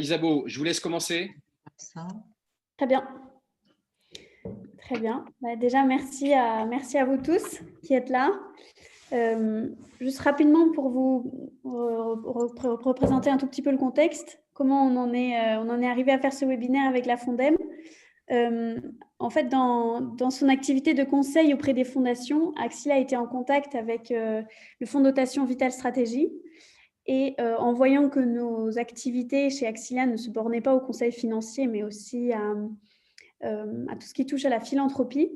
Isabeau, je vous laisse commencer. Très bien. Très bien. Déjà, merci à vous tous qui êtes là. Juste rapidement pour vous représenter un tout petit peu le contexte, comment on en est arrivé à faire ce webinaire avec la Fondem. En fait, dans son activité de conseil auprès des fondations, Axilia a été en contact avec le fonds de dotation Vital Stratégie. Et en voyant que nos activités chez Axilia ne se bornaient pas au conseil financier, mais aussi à tout ce qui touche à la philanthropie,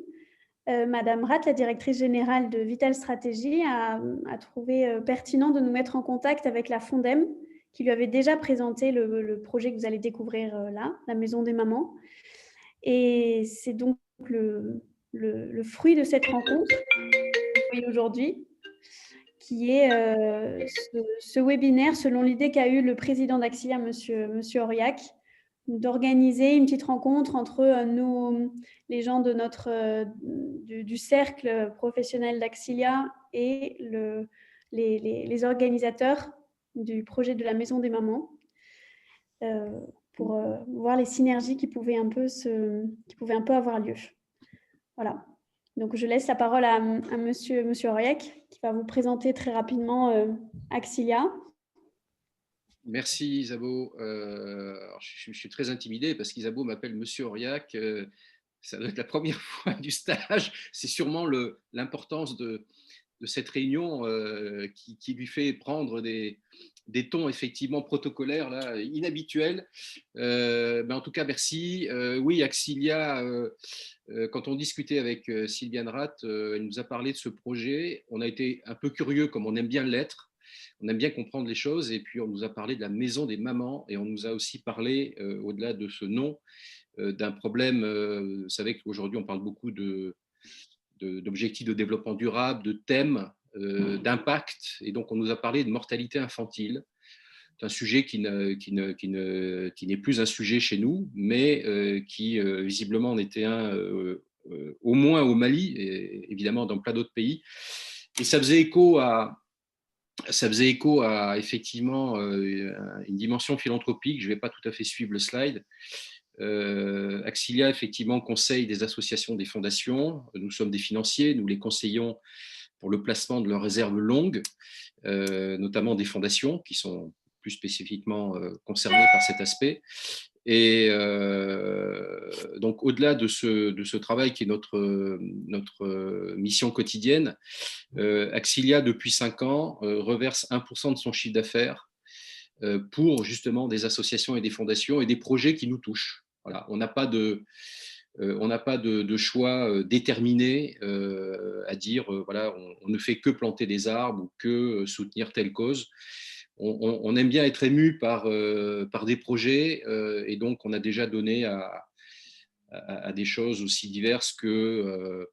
Madame Rath, la directrice générale de Vital Stratégie, a trouvé pertinent de nous mettre en contact avec la Fondem, qui lui avait déjà présenté le projet que vous allez découvrir là, la Maison des Mamans. Et c'est donc le fruit de cette rencontre que vous voyez aujourd'hui, qui est ce webinaire, selon l'idée qu'a eu le président d'Axilia, monsieur Auriac, d'organiser une petite rencontre entre les gens de du cercle professionnel d'Axilia et les organisateurs du projet de la Maison des Mamans, pour voir les synergies qui pouvaient un peu avoir lieu. Voilà. Donc, je laisse la parole à monsieur Auriac, qui va vous présenter très rapidement Axilia. Merci Isabeau. Je suis très intimidé parce qu'Isabeau m'appelle monsieur Auriac. Ça doit être la première fois du stage. C'est sûrement l'importance de cette réunion qui lui fait prendre des tons effectivement protocolaires là, inhabituels. En tout cas, merci. Oui, Axilia, quand on discutait avec Sylviane Rath, elle nous a parlé de ce projet. On a été un peu curieux, comme on aime bien l'être. On aime bien comprendre les choses. Et puis, on nous a parlé de la Maison des Mamans. Et on nous a aussi parlé, au-delà de ce nom, d'un problème. Vous savez qu'aujourd'hui, on parle beaucoup d'objectifs de développement durable, de thèmes, d'impact. Et donc, on nous a parlé de mortalité infantile. C'est un sujet qui n'est plus un sujet chez nous, mais qui visiblement en était un, au moins au Mali, et évidemment dans plein d'autres pays. Et ça faisait écho à effectivement une dimension philanthropique. Je ne vais pas tout à fait suivre le slide. Axilia, effectivement, conseille des associations, des fondations. Nous sommes des financiers, nous les conseillons pour le placement de leurs réserves longues, notamment des fondations qui sont plus spécifiquement concernées par cet aspect. Et donc, au-delà de ce travail qui est notre mission quotidienne, Axilia, depuis 5 ans, reverse 1% de son chiffre d'affaires pour justement des associations et des fondations et des projets qui nous touchent. Voilà, on n'a pas de choix déterminé à dire voilà, on ne fait que planter des arbres ou que soutenir telle cause. On aime bien être ému par des projets et donc on a déjà donné à des choses aussi diverses que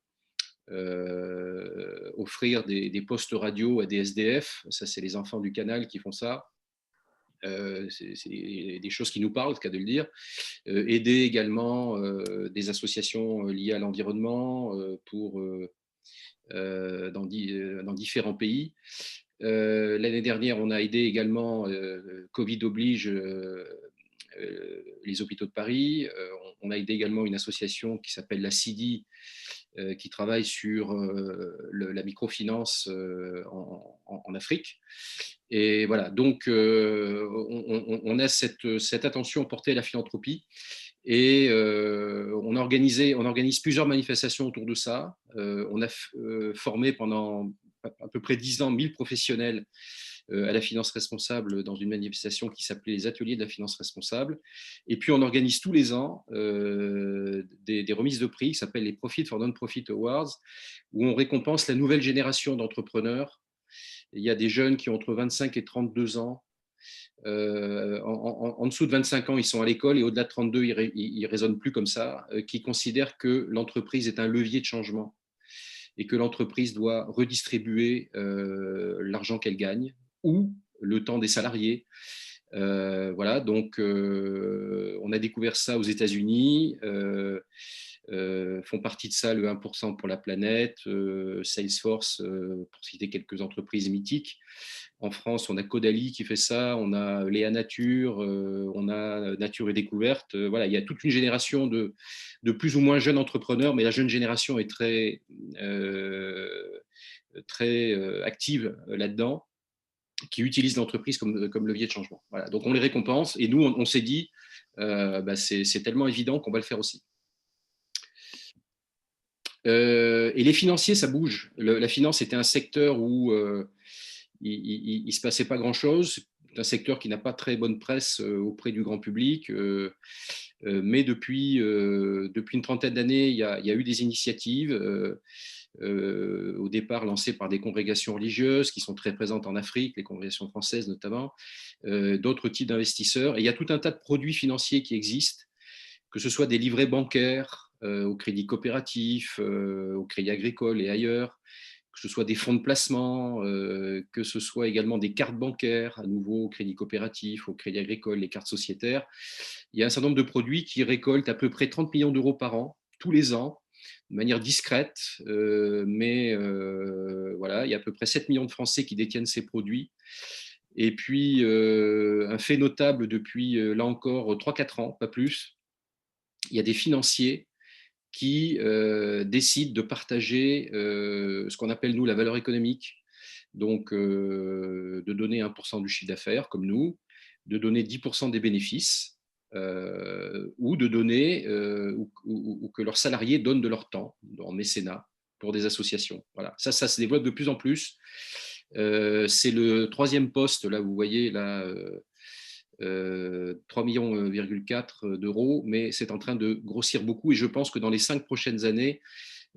offrir des postes radio à des SDF. Ça, c'est les enfants du canal qui font ça. C'est des choses qui nous parlent, c'est le cas de le dire. Aider également des associations liées à l'environnement dans différents pays. L'année dernière, on a aidé également, Covid oblige, les hôpitaux de Paris. On a aidé également une association qui s'appelle la CIDI, qui travaille sur la microfinance en Afrique. Et voilà, donc on a cette attention portée à la philanthropie et on organise plusieurs manifestations autour de ça. On a formé pendant à peu près 10 ans 1000 professionnels à la finance responsable dans une manifestation qui s'appelait les ateliers de la finance responsable. Et puis on organise tous les ans des remises de prix qui s'appellent les Profit for Non-Profit Awards, où on récompense la nouvelle génération d'entrepreneurs. Il y a des jeunes qui ont entre 25 et 32 ans. En dessous de 25 ans, ils sont à l'école et au-delà de 32, ils ne raisonnent plus comme ça, qui considèrent que l'entreprise est un levier de changement et que l'entreprise doit redistribuer l'argent qu'elle gagne ou le temps des salariés. Voilà, donc on a découvert ça aux États-Unis. font partie de ça le 1% pour la planète, Salesforce, pour citer quelques entreprises mythiques. En France, on a Caudalie qui fait ça, on a Léa Nature, on a Nature et Découverte. Voilà, il y a toute une génération de plus ou moins jeunes entrepreneurs, mais la jeune génération est très active là-dedans, qui utilisent l'entreprise comme levier de changement. Voilà. Donc on les récompense et nous, on s'est dit, c'est tellement évident qu'on va le faire aussi. Et les financiers, ça bouge. La finance était un secteur où il ne se passait pas grand-chose. C'est un secteur qui n'a pas très bonne presse auprès du grand public. Mais depuis une trentaine d'années, il y a eu des initiatives, au départ lancées par des congrégations religieuses qui sont très présentes en Afrique, les congrégations françaises notamment, d'autres types d'investisseurs. Et il y a tout un tas de produits financiers qui existent, que ce soit des livrets bancaires, au crédit coopératif, au crédit agricole et ailleurs, que ce soit des fonds de placement, que ce soit également des cartes bancaires, à nouveau au crédit coopératif, au crédit agricole, les cartes sociétaires. Il y a un certain nombre de produits qui récoltent à peu près 30 millions d'euros par an, tous les ans, de manière discrète, mais voilà, il y a à peu près 7 millions de Français qui détiennent ces produits. Et puis, un fait notable depuis, là encore, 3-4 ans, pas plus, il y a des financiers qui décident de partager ce qu'on appelle, nous, la valeur économique. Donc, de donner 1% du chiffre d'affaires, comme nous, de donner 10% des bénéfices, ou de donner, ou que leurs salariés donnent de leur temps, en mécénat, pour des associations. Voilà. Ça se développe de plus en plus. C'est le troisième poste, là, vous voyez, là, 3,4 millions d'euros, mais c'est en train de grossir beaucoup et je pense que dans les 5 prochaines années,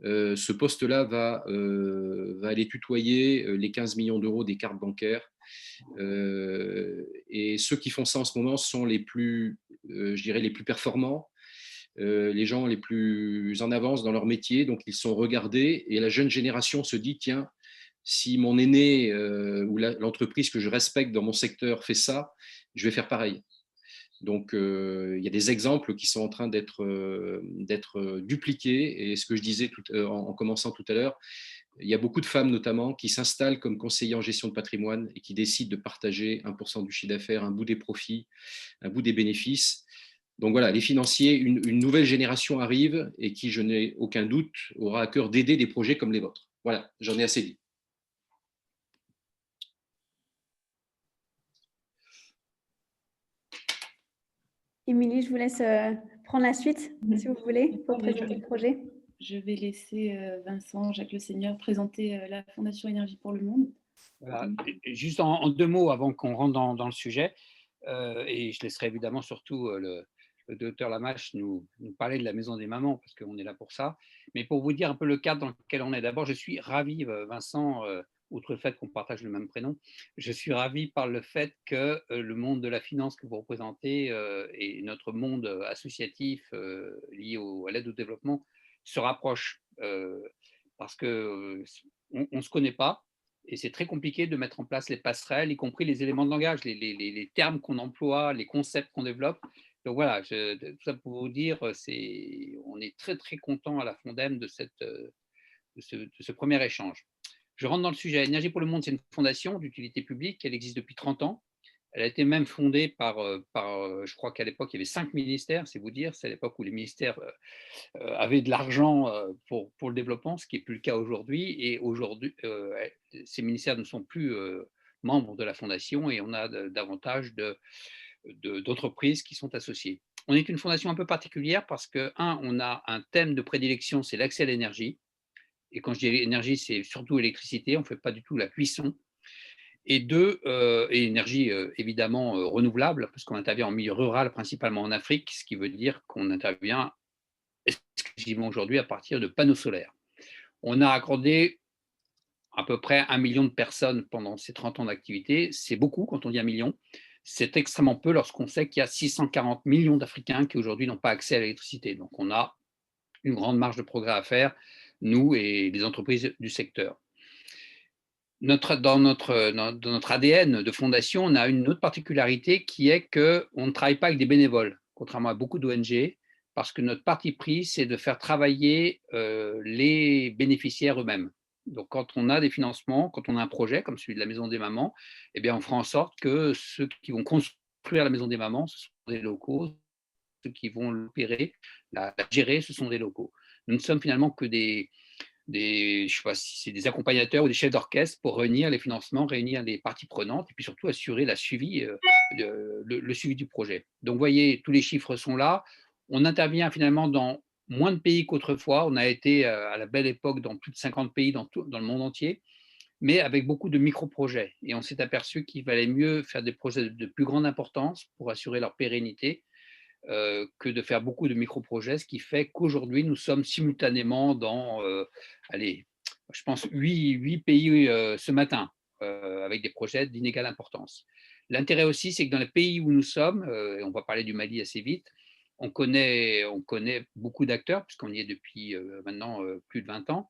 ce poste-là va aller tutoyer les 15 millions d'euros des cartes bancaires. Et ceux qui font ça en ce moment sont les plus, je dirais, les plus performants, les gens les plus en avance dans leur métier, donc ils sont regardés et la jeune génération se dit, tiens, si mon aîné ou l'entreprise que je respecte dans mon secteur fait ça, je vais faire pareil. Donc, il y a des exemples qui sont en train d'être dupliqués. Et ce que je disais en commençant tout à l'heure, il y a beaucoup de femmes notamment qui s'installent comme conseillers en gestion de patrimoine et qui décident de partager 1% du chiffre d'affaires, un bout des profits, un bout des bénéfices. Donc voilà, les financiers, une nouvelle génération arrive et qui, je n'ai aucun doute, aura à cœur d'aider des projets comme les vôtres. Voilà, j'en ai assez dit. Émilie, je vous laisse prendre la suite, si vous voulez, pour présenter le projet. Je vais laisser Vincent Jacques Le Seigneur présenter la Fondation Énergie pour le Monde. Voilà. Juste en 2 mots avant qu'on rentre dans le sujet, et je laisserai évidemment surtout le docteur Lamache nous parler de la Maison des Mamans, parce qu'on est là pour ça. Mais pour vous dire un peu le cadre dans lequel on est, d'abord, je suis ravi, Vincent, outre le fait qu'on partage le même prénom, je suis ravi par le fait que le monde de la finance que vous représentez et notre monde associatif lié à l'aide au développement se rapprochent, parce qu'on ne se connaît pas. Et c'est très compliqué de mettre en place les passerelles, y compris les éléments de langage, les termes qu'on emploie, les concepts qu'on développe. Donc voilà, tout ça pour vous dire, on est très très content à la Fondem de ce premier échange. Je rentre dans le sujet. Énergie pour le Monde, c'est une fondation d'utilité publique. Elle existe depuis 30 ans. Elle a été même fondée par je crois qu'à l'époque, il y avait 5 ministères, c'est vous dire. C'est à l'époque où les ministères avaient de l'argent pour le développement, ce qui n'est plus le cas aujourd'hui. Et aujourd'hui, ces ministères ne sont plus membres de la fondation et on a davantage d'entreprises qui sont associées. On est une fondation un peu particulière parce que, on a un thème de prédilection, c'est l'accès à l'énergie. Et quand je dis énergie, c'est surtout électricité, on ne fait pas du tout la cuisson. Et et énergie évidemment renouvelable, parce qu'on intervient en milieu rural, principalement en Afrique, ce qui veut dire qu'on intervient exclusivement aujourd'hui à partir de panneaux solaires. On a accordé à peu près 1 million de personnes pendant ces 30 ans d'activité. C'est beaucoup quand on dit 1 million. C'est extrêmement peu lorsqu'on sait qu'il y a 640 millions d'Africains qui aujourd'hui n'ont pas accès à l'électricité. Donc on a une grande marge de progrès à faire, nous et les entreprises du secteur. Dans notre ADN de fondation, on a une autre particularité qui est qu'on ne travaille pas avec des bénévoles. Contrairement à beaucoup d'ONG, parce que notre parti pris, c'est de faire travailler les bénéficiaires eux-mêmes. Donc, quand on a des financements, quand on a un projet comme celui de la Maison des Mamans, eh bien, on fera en sorte que ceux qui vont construire la Maison des Mamans, ce sont des locaux, ceux qui vont l'opérer, la gérer, ce sont des locaux. Nous ne sommes finalement que je sais pas si c'est des accompagnateurs ou des chefs d'orchestre pour réunir les financements, réunir les parties prenantes et puis surtout assurer le suivi du projet. Donc, vous voyez, tous les chiffres sont là. On intervient finalement dans moins de pays qu'autrefois. On a été à la belle époque dans plus de 50 pays dans le monde entier, mais avec beaucoup de micro-projets. Et on s'est aperçu qu'il valait mieux faire des projets de plus grande importance pour assurer leur pérennité que de faire beaucoup de micro-projets, ce qui fait qu'aujourd'hui, nous sommes simultanément dans, allez, je pense, 8 pays ce matin, avec des projets d'inégale importance. L'intérêt aussi, c'est que dans les pays où nous sommes, et on va parler du Mali assez vite, on connaît beaucoup d'acteurs, puisqu'on y est depuis maintenant plus de 20 ans,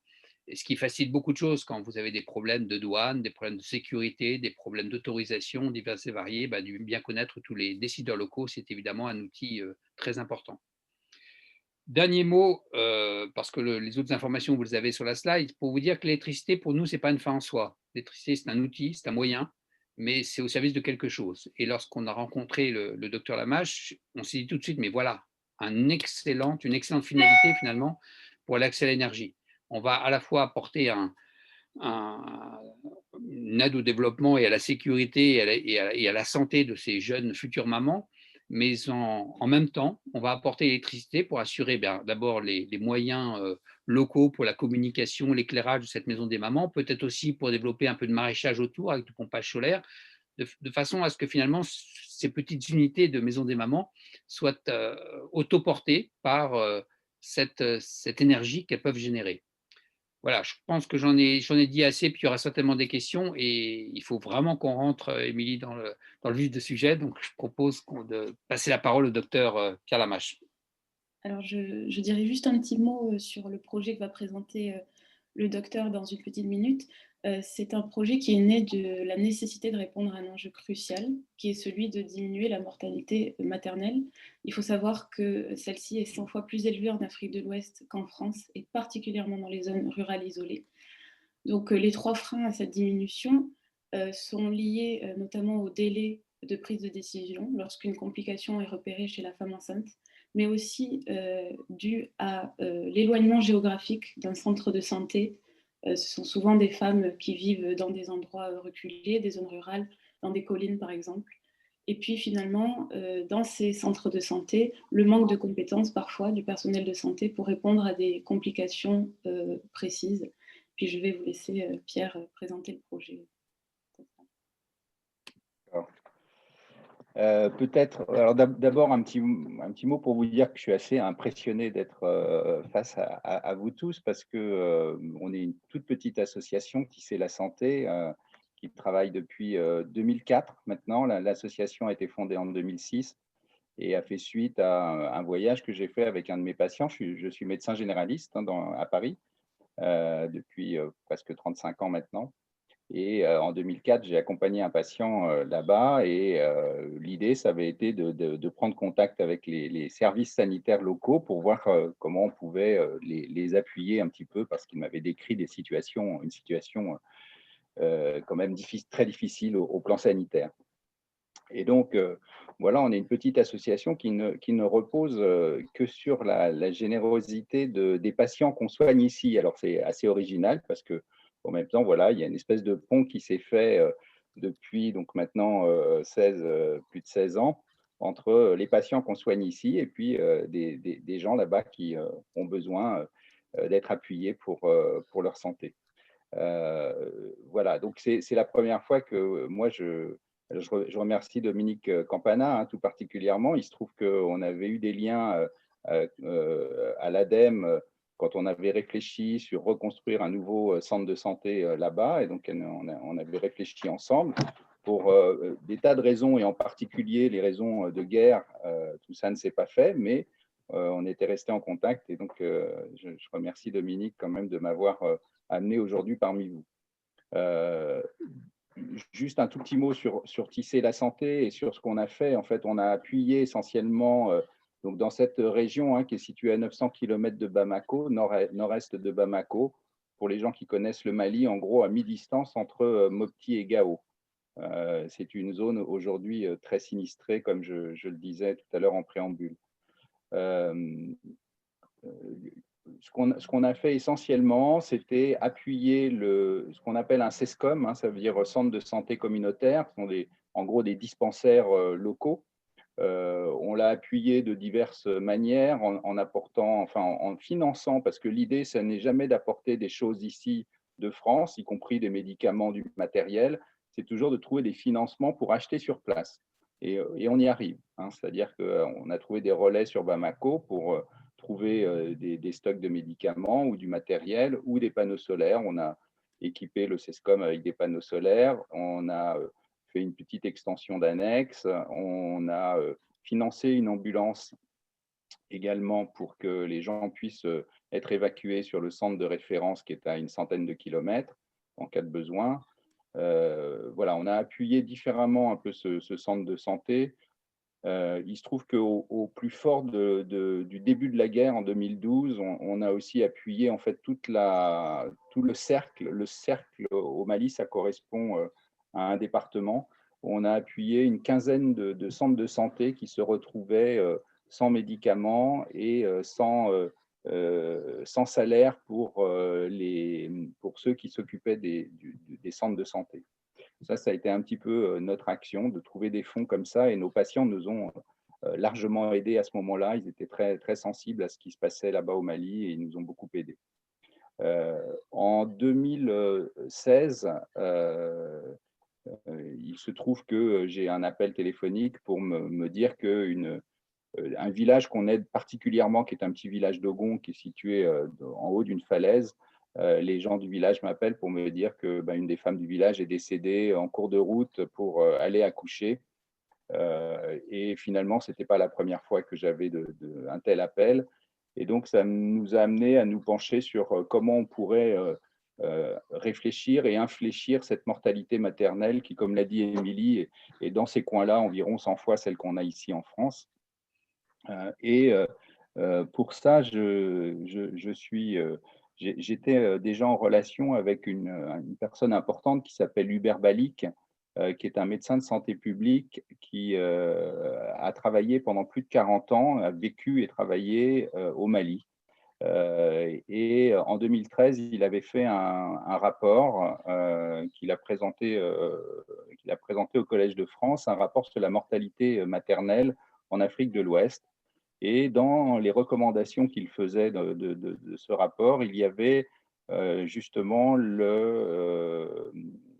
et ce qui facilite beaucoup de choses quand vous avez des problèmes de douane, des problèmes de sécurité, des problèmes d'autorisation divers et variés. Bien connaître tous les décideurs locaux, c'est évidemment un outil très important. Dernier mot, parce que les autres informations, vous les avez sur la slide, pour vous dire que l'électricité, pour nous, ce n'est pas une fin en soi. L'électricité, c'est un outil, c'est un moyen, mais c'est au service de quelque chose. Et lorsqu'on a rencontré le docteur Lamache, on s'est dit tout de suite, mais voilà, une excellente finalité finalement pour l'accès à l'énergie. On va à la fois apporter une aide au développement et à la sécurité et à la santé de ces jeunes futures mamans, mais en même temps, on va apporter l'électricité pour assurer d'abord les moyens locaux pour la communication, l'éclairage de cette maison des mamans, peut-être aussi pour développer un peu de maraîchage autour avec du pompage solaire, de façon à ce que finalement ces petites unités de maison des mamans soient autoportées par cette énergie qu'elles peuvent générer. Voilà, je pense que j'en ai dit assez, puis il y aura certainement des questions et il faut vraiment qu'on rentre, Émilie, dans le vif du sujet. Donc, je propose de passer la parole au docteur Pierre Lamache. Alors, je dirais juste un petit mot sur le projet que va présenter le docteur dans une petite minute. C'est un projet qui est né de la nécessité de répondre à un enjeu crucial, qui est celui de diminuer la mortalité maternelle. Il faut savoir que celle-ci est 100 fois plus élevée en Afrique de l'Ouest qu'en France, et particulièrement dans les zones rurales isolées. Donc, les 3 freins à cette diminution sont liés notamment au délai de prise de décision lorsqu'une complication est repérée chez la femme enceinte, mais aussi dû à l'éloignement géographique d'un centre de santé. Ce sont souvent des femmes qui vivent dans des endroits reculés, des zones rurales, dans des collines par exemple. Et puis finalement, dans ces centres de santé, le manque de compétences parfois du personnel de santé pour répondre à des complications précises. Puis je vais vous laisser, Pierre, présenter le projet. Peut-être, alors d'abord un petit mot pour vous dire que je suis assez impressionné d'être face à vous tous parce que on est une toute petite association qui c'est la santé, qui travaille depuis 2004 maintenant. L'association a été fondée en 2006 et a fait suite à un voyage que j'ai fait avec un de mes patients. Je suis médecin généraliste à Paris depuis presque 35 ans maintenant. Et en 2004, j'ai accompagné un patient là-bas et l'idée, ça avait été de prendre contact avec les services sanitaires locaux pour voir comment on pouvait les appuyer un petit peu parce qu'ils m'avaient décrit une situation quand même très difficile au plan sanitaire. Et donc, voilà, on est une petite association qui ne repose que sur la générosité des patients qu'on soigne ici. Alors, c'est assez original parce que en même temps, voilà, il y a une espèce de pont qui s'est fait depuis donc maintenant plus de 16 ans entre les patients qu'on soigne ici et puis des gens là-bas qui ont besoin d'être appuyés pour leur santé. Voilà, donc c'est la première fois que moi je remercie Dominique Campana tout particulièrement. Il se trouve qu'on avait eu des liens à l'ADEME quand on avait réfléchi sur reconstruire un nouveau centre de santé là-bas. Et donc, on avait réfléchi ensemble pour des tas de raisons, et en particulier les raisons de guerre. Tout ça ne s'est pas fait, mais on était resté en contact. Et donc, je remercie Dominique quand même de m'avoir amené aujourd'hui parmi vous. Juste un tout petit mot sur Tisser la santé et sur ce qu'on a fait. En fait, on a appuyé essentiellement Donc, dans cette région qui est située à 900 km de Bamako, nord-est de Bamako, pour les gens qui connaissent le Mali, en gros, à mi-distance entre Mopti et Gao. C'est une zone aujourd'hui très sinistrée, comme je le disais tout à l'heure en préambule. Ce qu'on a fait essentiellement, c'était appuyer ce qu'on appelle un CESCOM, ça veut dire Centre de santé communautaire, ce sont en gros des dispensaires locaux. On l'a appuyé de diverses manières en apportant, enfin en finançant, parce que l'idée, ce n'est jamais d'apporter des choses ici de France, y compris des médicaments, du matériel, c'est toujours de trouver des financements pour acheter sur place. Et on y arrive. C'est-à-dire qu'on a trouvé des relais sur Bamako pour trouver des stocks de médicaments ou du matériel ou des panneaux solaires. On a équipé le CESCOM avec des panneaux solaires. On a fait une petite extension d'annexe. On a financé une ambulance également pour que les gens puissent être évacués sur le centre de référence qui est à une centaine de kilomètres en cas de besoin. Voilà, on a appuyé différemment un peu ce centre de santé. Il se trouve qu'au plus fort du début de la guerre en 2012, on a aussi appuyé en fait tout le cercle. Le cercle au Mali, ça correspond à un département. On a appuyé une quinzaine de centres de santé qui se retrouvaient sans médicaments et sans salaire pour ceux qui s'occupaient des centres de santé. Ça a été un petit peu notre action de trouver des fonds comme ça, et nos patients nous ont largement aidés à ce moment-là. Ils étaient très, très sensibles à ce qui se passait là-bas au Mali et ils nous ont beaucoup aidés. En 2016, il se trouve que j'ai un appel téléphonique pour me dire qu'un village qu'on aide particulièrement, qui est un petit village d'Ogon qui est situé en haut d'une falaise, les gens du village m'appellent pour me dire que une des femmes du village est décédée en cours de route pour aller accoucher. Et finalement, ce n'était pas la première fois que j'avais un tel appel. Et donc, ça nous a amené à nous pencher sur comment on pourrait réfléchir et infléchir cette mortalité maternelle qui, comme l'a dit Émilie, est dans ces coins-là environ 100 fois celle qu'on a ici en France. Pour ça, j'étais déjà en relation avec une personne importante qui s'appelle Hubert Balic, qui est un médecin de santé publique qui a travaillé pendant plus de 40 ans, a vécu et travaillé au Mali. Et en 2013, il avait fait un rapport qu'il a présenté au Collège de France, un rapport sur la mortalité maternelle en Afrique de l'Ouest. Et dans les recommandations qu'il faisait de ce rapport, il y avait justement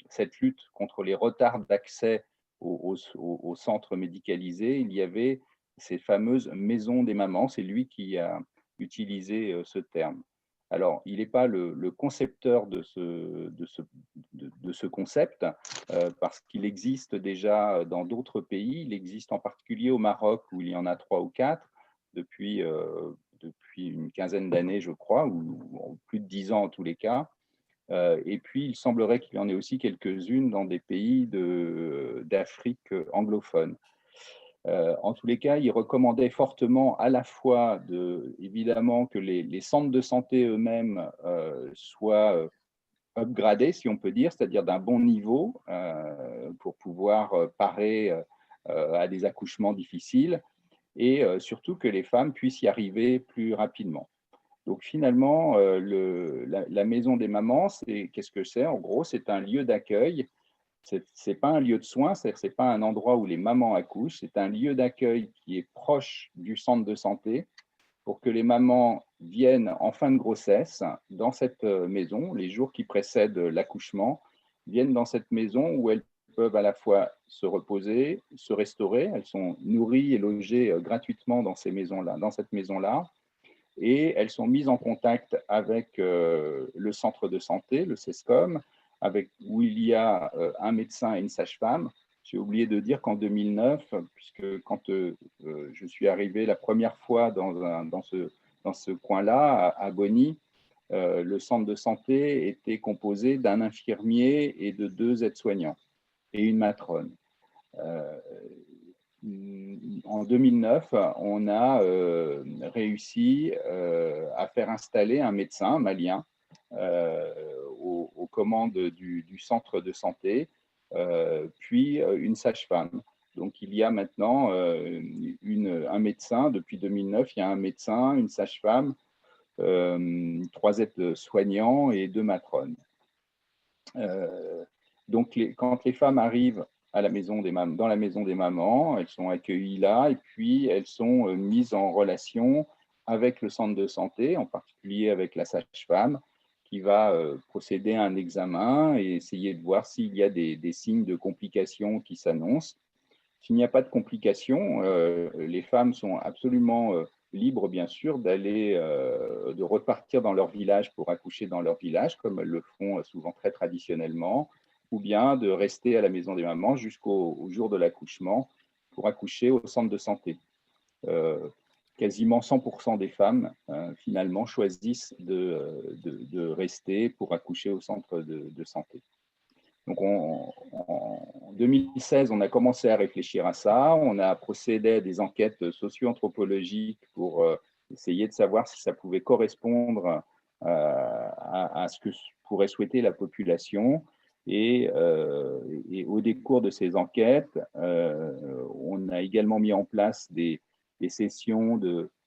cette lutte contre les retards d'accès aux centres médicalisés. Il y avait ces fameuses maisons des mamans. C'est lui qui a utilisé ce terme. Alors, il n'est pas le concepteur de ce concept, parce qu'il existe déjà dans d'autres pays. Il existe en particulier au Maroc, où il y en a 3 ou 4 depuis une quinzaine d'années, je crois, ou plus de 10 ans en tous les cas. Et puis, il semblerait qu'il y en ait aussi quelques-unes dans des pays d'Afrique anglophone. En tous les cas, il recommandait fortement à la fois évidemment que les centres de santé eux-mêmes soient upgradés, si on peut dire, c'est-à-dire d'un bon niveau pour pouvoir parer à des accouchements difficiles, et surtout que les femmes puissent y arriver plus rapidement. Donc finalement, la maison des mamans, qu'est-ce que c'est? En gros, c'est un lieu d'accueil. Ce n'est pas un lieu de soins, ce n'est pas un endroit où les mamans accouchent, c'est un lieu d'accueil qui est proche du centre de santé pour que les mamans viennent en fin de grossesse dans cette maison, les jours qui précèdent l'accouchement, viennent dans cette maison où elles peuvent à la fois se reposer, se restaurer. Elles sont nourries et logées gratuitement dans cette maison-là, et elles sont mises en contact avec le centre de santé, le CESCOM, où il y a un médecin et une sage-femme. J'ai oublié de dire qu'en 2009, puisque quand je suis arrivé la première fois dans ce coin-là, à Boni, le centre de santé était composé d'un infirmier et de 2 aides-soignants et une matrone. en 2009, on a réussi à faire installer un médecin malien aux commandes du centre de santé, puis une sage-femme. Donc, il y a maintenant un médecin, depuis 2009, il y a un médecin, une sage-femme, 3 aides-soignants et 2 matrones. Donc, quand les femmes arrivent à la maison dans la maison des mamans, elles sont accueillies là et puis elles sont mises en relation avec le centre de santé, en particulier avec la sage-femme, qui va procéder à un examen et essayer de voir s'il y a des signes de complications qui s'annoncent. S'il n'y a pas de complications, les femmes sont absolument libres, bien sûr, de repartir dans leur village pour accoucher dans leur village, comme elles le font souvent très traditionnellement, ou bien de rester à la maison des mamans jusqu'au jour de l'accouchement pour accoucher au centre de santé. Quasiment 100% des femmes, finalement, choisissent de rester pour accoucher au centre de santé. Donc, en 2016, on a commencé à réfléchir à ça. On a procédé à des enquêtes socio-anthropologiques pour essayer de savoir si ça pouvait correspondre à ce que pourrait souhaiter la population. Et au décours de ces enquêtes, on a également mis en place des sessions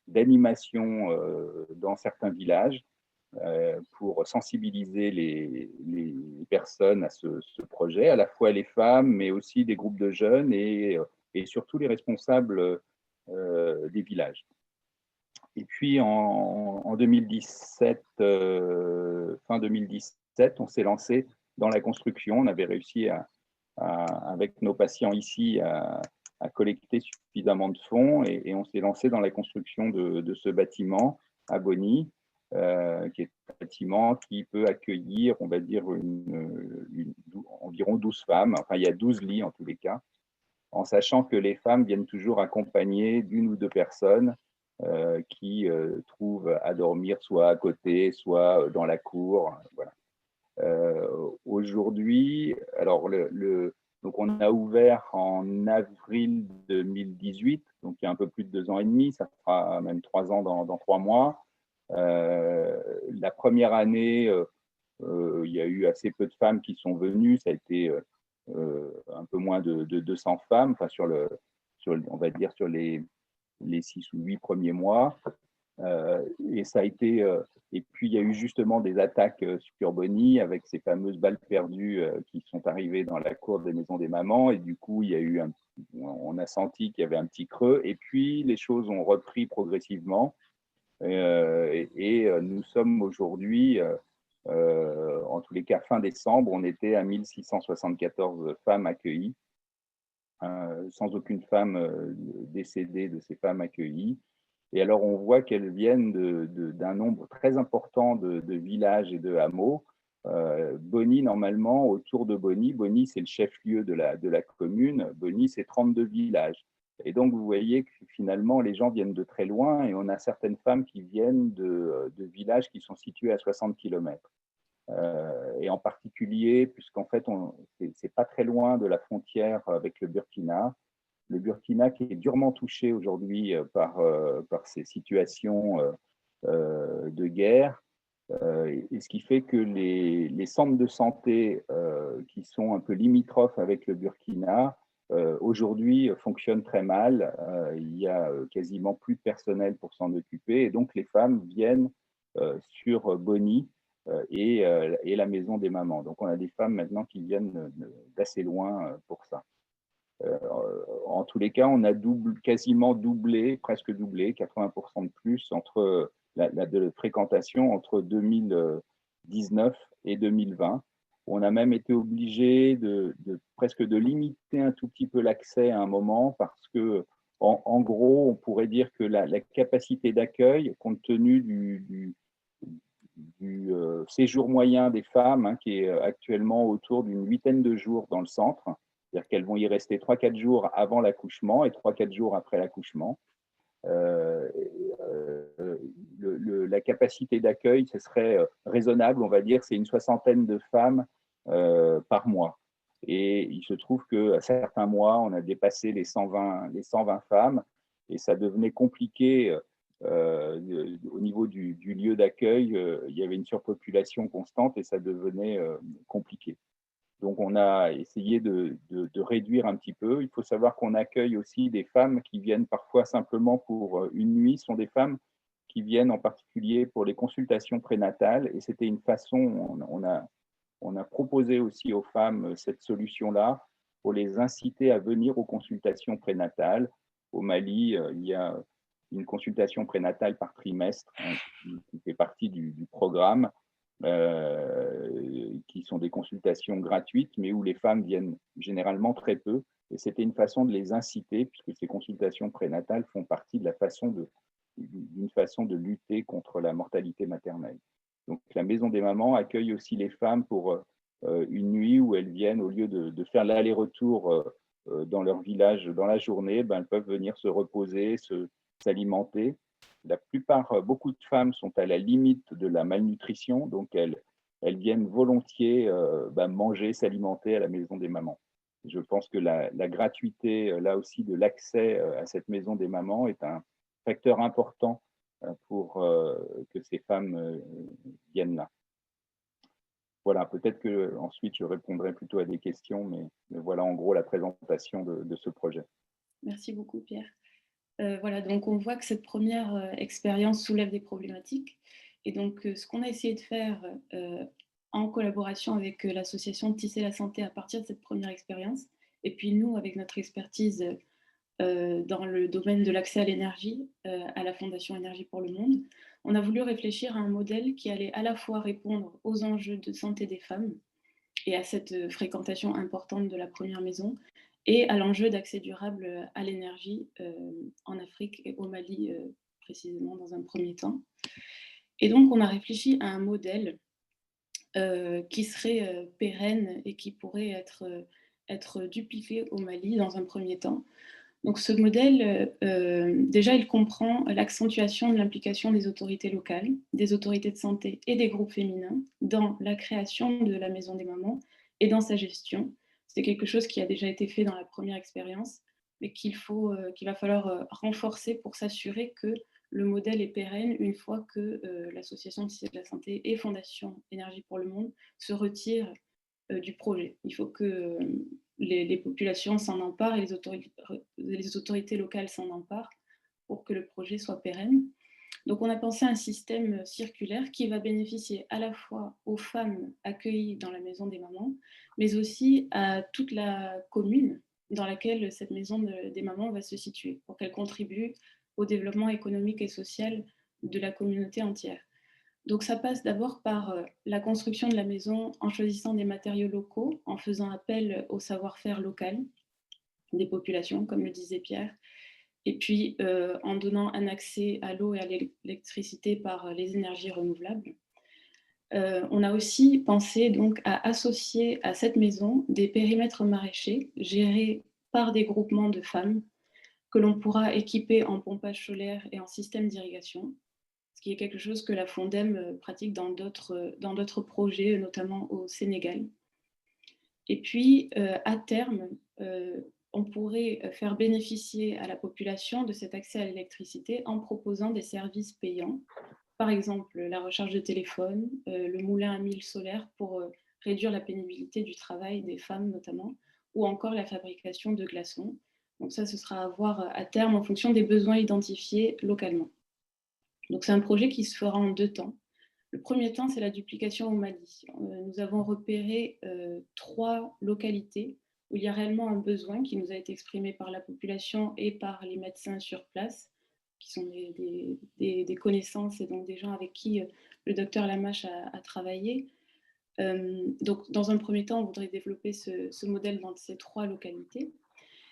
d'animation dans certains villages pour sensibiliser les personnes à ce projet, à la fois les femmes, mais aussi des groupes de jeunes et surtout les responsables des villages. Et puis en 2017, fin 2017, on s'est lancé dans la construction. On avait réussi avec nos patients ici à collecter suffisamment de fonds et on s'est lancé dans la construction de ce bâtiment à Bonny, qui est un bâtiment qui peut accueillir, on va dire, environ 12 femmes. Enfin, il y a 12 lits en tous les cas, en sachant que les femmes viennent toujours accompagnées d'une ou deux personnes qui trouvent à dormir soit à côté, soit dans la cour. Voilà. Aujourd'hui, alors donc on a ouvert en avril 2018, donc il y a un peu plus de 2 ans et demi, ça fera même 3 ans dans 3 mois. La première année, il y a eu assez peu de femmes qui sont venues, ça a été un peu moins de 200 femmes, enfin on va dire sur les 6 ou 8 premiers mois. Et ça a été, et puis il y a eu justement des attaques sur Bonny avec ces fameuses balles perdues qui sont arrivées dans la cour des maisons des mamans, et du coup il y a eu on a senti qu'il y avait un petit creux, et puis les choses ont repris progressivement, et nous sommes aujourd'hui, en tous les cas fin décembre, on était à 1674 femmes accueillies, sans aucune femme décédée de ces femmes accueillies. Et alors, on voit qu'elles viennent d'un nombre très important de villages et de hameaux. Bonny, normalement, autour de Bonny, Bonny, c'est le chef-lieu de la commune. Bonny, c'est 32 villages. Et donc, vous voyez que finalement, les gens viennent de très loin et on a certaines femmes qui viennent de villages qui sont situés à 60 km. Et en particulier, puisqu'en fait, c'est pas très loin de la frontière avec le Burkina. Le Burkina qui est durement touché aujourd'hui par ces situations de guerre, et ce qui fait que les centres de santé qui sont un peu limitrophes avec le Burkina, aujourd'hui fonctionnent très mal. Il y a quasiment plus de personnel pour s'en occuper, et donc les femmes viennent sur Bonny et la maison des mamans. Donc on a des femmes maintenant qui viennent d'assez loin pour ça. En tous les cas, on a quasiment doublé, presque doublé, 80% de plus entre de fréquentation entre 2019 et 2020. On a même été obligé presque de limiter un tout petit peu l'accès à un moment parce que, en gros, on pourrait dire que la capacité d'accueil, compte tenu du séjour moyen des femmes, hein, qui est actuellement autour d'une 8aine de jours dans le centre, c'est-à-dire qu'elles vont y rester 3-4 jours avant l'accouchement et 3-4 jours après l'accouchement. La capacité d'accueil, ce serait raisonnable, on va dire, c'est une 60aine de femmes par mois. Et il se trouve qu'à certains mois, on a dépassé les 120 femmes et ça devenait compliqué au niveau du lieu d'accueil. Il y avait une surpopulation constante et ça devenait compliqué. Donc, on a essayé de réduire un petit peu. Il faut savoir qu'on accueille aussi des femmes qui viennent parfois simplement pour une nuit. Ce sont des femmes qui viennent en particulier pour les consultations prénatales. Et c'était une façon, on a proposé aussi aux femmes cette solution-là pour les inciter à venir aux consultations prénatales. Au Mali, il y a une consultation prénatale par trimestre qui fait partie du programme, qui sont des consultations gratuites, mais où les femmes viennent généralement très peu. Et c'était une façon de les inciter, puisque ces consultations prénatales font partie de d'une façon de lutter contre la mortalité maternelle. Donc, la Maison des Mamans accueille aussi les femmes pour une nuit où elles viennent, au lieu de faire l'aller-retour dans leur village dans la journée, elles peuvent venir se reposer, s'alimenter. La plupart, beaucoup de femmes sont à la limite de la malnutrition, donc elles viennent volontiers manger, s'alimenter à la Maison des Mamans. Je pense que la gratuité, là aussi, de l'accès à cette Maison des Mamans est un facteur important pour que ces femmes viennent là. Voilà, peut-être qu'ensuite je répondrai plutôt à des questions, mais voilà en gros la présentation de ce projet. Merci beaucoup, Pierre. Voilà, donc on voit que cette première expérience soulève des problématiques. Et donc, ce qu'on a essayé de faire en collaboration avec l'association Tisser la santé à partir de cette première expérience, et puis nous, avec notre expertise dans le domaine de l'accès à l'énergie, à la Fondation Énergie pour le Monde, on a voulu réfléchir à un modèle qui allait à la fois répondre aux enjeux de santé des femmes et à cette fréquentation importante de la première maison, et à l'enjeu d'accès durable à l'énergie en Afrique et au Mali, précisément dans un premier temps. Et donc, on a réfléchi à un modèle qui serait pérenne et qui pourrait être dupliqué au Mali dans un premier temps. Donc, ce modèle, déjà, il comprend l'accentuation de l'implication des autorités locales, des autorités de santé et des groupes féminins dans la création de la Maison des Mamans et dans sa gestion. C'est quelque chose qui a déjà été fait dans la première expérience, mais qu'il va falloir renforcer pour s'assurer que le modèle est pérenne une fois que l'association Tisser de la santé et Fondation Énergie pour le Monde se retirent du projet. Il faut que les populations s'en emparent et les autorités locales s'en emparent pour que le projet soit pérenne. Donc on a pensé à un système circulaire qui va bénéficier à la fois aux femmes accueillies dans la Maison des Mamans, mais aussi à toute la commune dans laquelle cette Maison des Mamans va se situer, pour qu'elle contribue au développement économique et social de la communauté entière. Donc ça passe d'abord par la construction de la maison en choisissant des matériaux locaux, en faisant appel au savoir-faire local des populations, comme le disait Pierre, et puis en donnant un accès à l'eau et à l'électricité par les énergies renouvelables. On a aussi pensé donc à associer à cette maison des périmètres maraîchers gérés par des groupements de femmes que l'on pourra équiper en pompage solaire et en système d'irrigation, ce qui est quelque chose que la Fondem pratique dans d'autres projets, notamment au Sénégal. Et puis, à terme, on pourrait faire bénéficier à la population de cet accès à l'électricité en proposant des services payants, par exemple la recharge de téléphone, le moulin à mille solaire pour réduire la pénibilité du travail des femmes notamment, ou encore la fabrication de glaçons. Donc ça, ce sera à voir à terme en fonction des besoins identifiés localement. Donc c'est un projet qui se fera en 2 temps. Le premier temps, c'est la duplication au Mali. Nous avons repéré 3 localités où il y a réellement un besoin qui nous a été exprimé par la population et par les médecins sur place, qui sont des connaissances et donc des gens avec qui le docteur Lamache a travaillé. Donc dans un premier temps, on voudrait développer ce modèle dans ces 3 localités.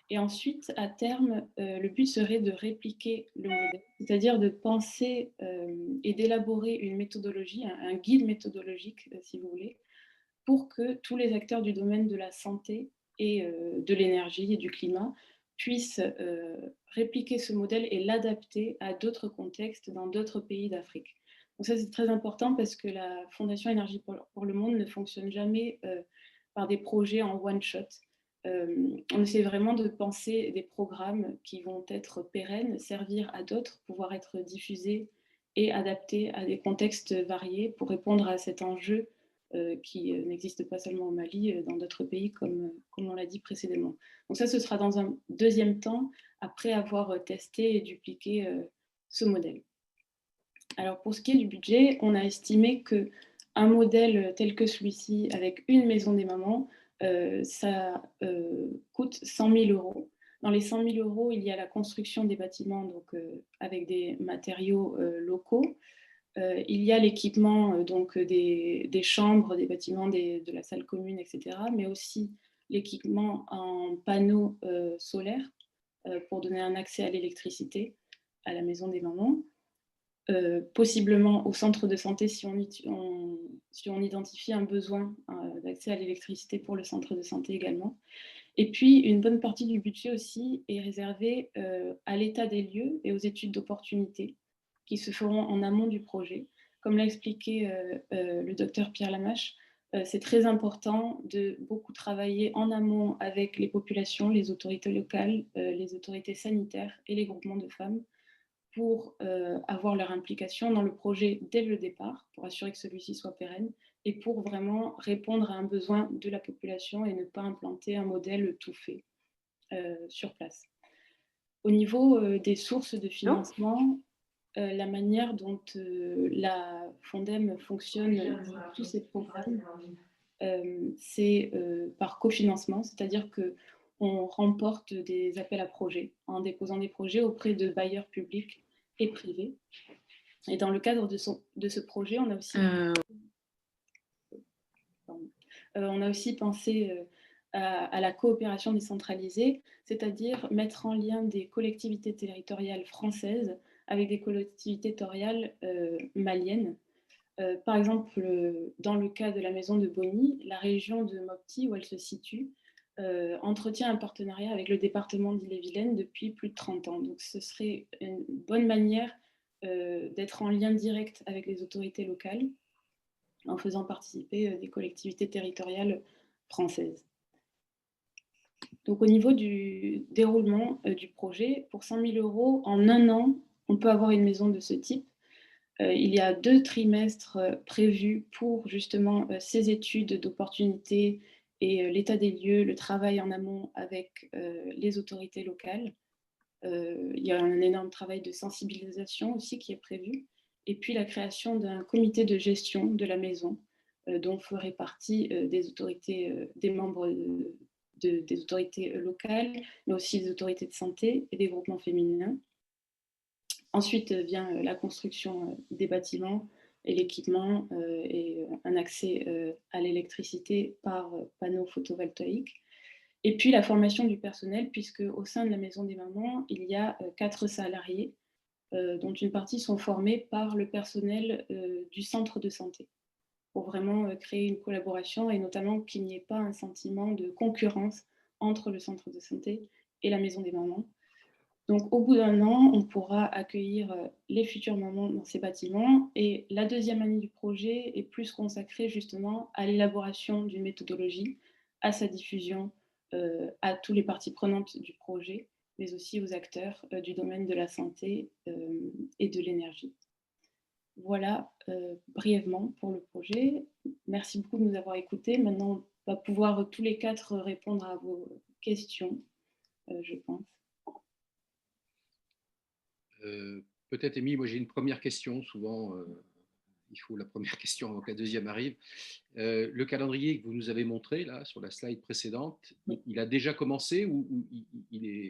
Et ensuite, à terme, le but serait de répliquer le modèle, c'est-à-dire de penser et d'élaborer une méthodologie, un guide méthodologique, si vous voulez, pour que tous les acteurs du domaine de la santé et de l'énergie et du climat puissent répliquer ce modèle et l'adapter à d'autres contextes dans d'autres pays d'Afrique. Donc ça, c'est très important parce que la Fondation Énergie pour le Monde ne fonctionne jamais par des projets en one-shot. On essaie vraiment de penser des programmes qui vont être pérennes, servir à d'autres, pouvoir être diffusés et adaptés à des contextes variés pour répondre à cet enjeu qui n'existe pas seulement au Mali, dans d'autres pays, comme on l'a dit précédemment. Donc ça, ce sera dans un deuxième temps, après avoir testé et dupliqué ce modèle. Alors pour ce qui est du budget, on a estimé qu'un modèle tel que celui-ci, avec une maison des mamans, ça coûte 100 000 euros. Dans les 100 000 euros, il y a la construction des bâtiments donc, avec des matériaux locaux. Il y a l'équipement donc des chambres, des bâtiments, de la salle commune, etc. Mais aussi l'équipement en panneaux solaires pour donner un accès à l'électricité à la maison des mamans. Possiblement au centre de santé si on identifie un besoin d'accès à l'électricité pour le centre de santé également. Et puis, une bonne partie du budget aussi est réservée à l'état des lieux et aux études d'opportunité qui se feront en amont du projet. Comme l'a expliqué le docteur Pierre Lamache, c'est très important de beaucoup travailler en amont avec les populations, les autorités locales, les autorités sanitaires et les groupements de femmes pour avoir leur implication dans le projet dès le départ, pour assurer que celui-ci soit pérenne et pour vraiment répondre à un besoin de la population et ne pas implanter un modèle tout fait sur place. Au niveau des sources de financement, la manière dont la Fondem fonctionne pour tous ces programmes, c'est par cofinancement, c'est-à-dire qu'on remporte des appels à projets en déposant des projets auprès de bailleurs publics et privés. Et dans le cadre de ce projet, on a aussi pensé à la coopération décentralisée, c'est-à-dire mettre en lien des collectivités territoriales françaises avec des collectivités territoriales maliennes. Par exemple, dans le cas de la maison de Boni, la région de Mopti, où elle se situe, entretient un partenariat avec le département d'Ille-et-Vilaine depuis plus de 30 ans. Donc ce serait une bonne manière d'être en lien direct avec les autorités locales en faisant participer des collectivités territoriales françaises. Donc au niveau du déroulement du projet, pour 100 000 euros, en un an, on peut avoir une maison de ce type. Il y a 2 trimestres prévus pour justement ces études d'opportunités et l'état des lieux, le travail en amont avec les autorités locales. Il y a un énorme travail de sensibilisation aussi qui est prévu. Et puis la création d'un comité de gestion de la maison dont feraient partie des autorités, des membres des autorités locales, mais aussi des autorités de santé et des groupements féminins. Ensuite vient la construction des bâtiments et l'équipement et un accès à l'électricité par panneaux photovoltaïques. Et puis la formation du personnel, puisque au sein de la Maison des Mamans, il y a 4 salariés, dont une partie sont formés par le personnel du centre de santé, pour vraiment créer une collaboration et notamment qu'il n'y ait pas un sentiment de concurrence entre le centre de santé et la Maison des Mamans. Donc, au bout d'un an, on pourra accueillir les futures mamans dans ces bâtiments. Et la deuxième année du projet est plus consacrée justement à l'élaboration d'une méthodologie, à sa diffusion, à toutes les parties prenantes du projet, mais aussi aux acteurs du domaine de la santé et de l'énergie. Voilà brièvement pour le projet. Merci beaucoup de nous avoir écoutés. Maintenant, on va pouvoir tous les 4 répondre à vos questions, je pense. Peut-être, Émilie, moi j'ai une première question. Souvent, il faut la première question avant que la deuxième arrive. Le calendrier que vous nous avez montré là sur la slide précédente, il a déjà commencé ou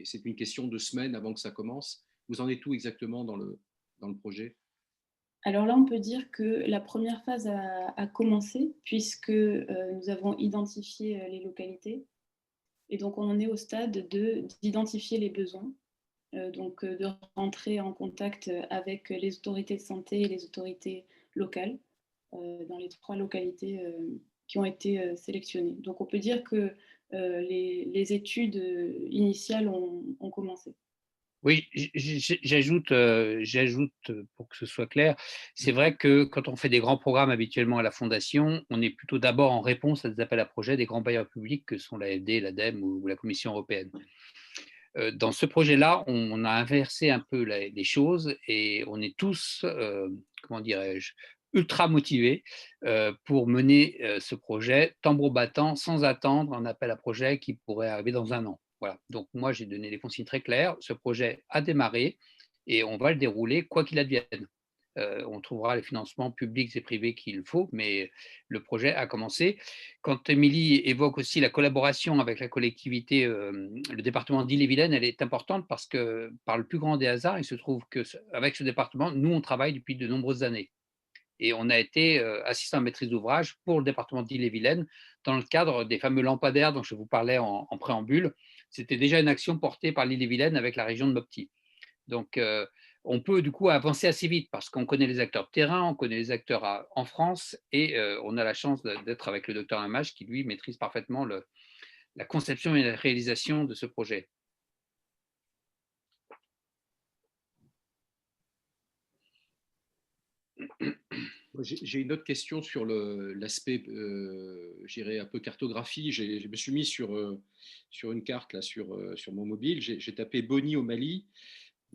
c'est une question de semaines avant que ça commence? Vous en êtes où exactement dans le projet? Alors là, on peut dire que la première phase a commencé puisque nous avons identifié les localités. Et donc, on en est au stade d'identifier les besoins, donc de rentrer en contact avec les autorités de santé et les autorités locales dans les 3 localités qui ont été sélectionnées. Donc, on peut dire que les études initiales ont commencé. Oui, j'ajoute pour que ce soit clair, c'est vrai que quand on fait des grands programmes habituellement à la Fondation, on est plutôt d'abord en réponse à des appels à projets des grands bailleurs publics que sont l'AFD, l'ADEME ou la Commission européenne. Dans ce projet-là, on a inversé un peu les choses et on est tous, comment dirais-je, ultra motivés pour mener ce projet tambour battant sans attendre un appel à projet qui pourrait arriver dans un an. Voilà. Donc moi, j'ai donné des consignes très claires. Ce projet a démarré et on va le dérouler quoi qu'il advienne. On trouvera les financements publics et privés qu'il faut, mais le projet a commencé. Quand Émilie évoque aussi la collaboration avec la collectivité, le département d'Ille-et-Vilaine, elle est importante parce que par le plus grand des hasards, il se trouve qu'avec ce département, nous, on travaille depuis de nombreuses années. Et on a été assistant à maîtrise d'ouvrage pour le département d'Ille-et-Vilaine dans le cadre des fameux lampadaires dont je vous parlais en préambule. C'était déjà une action portée par l'Ille-et-Vilaine avec la région de Mopti. Donc, on peut du coup avancer assez vite parce qu'on connaît les acteurs de terrain, on connaît les acteurs en France et on a la chance d'être avec le docteur Hamache qui, lui, maîtrise parfaitement la conception et la réalisation de ce projet. J'ai une autre question sur l'aspect, j'irais un peu cartographie. Je me suis mis sur une carte là, sur mon mobile. J'ai tapé Boni au Mali.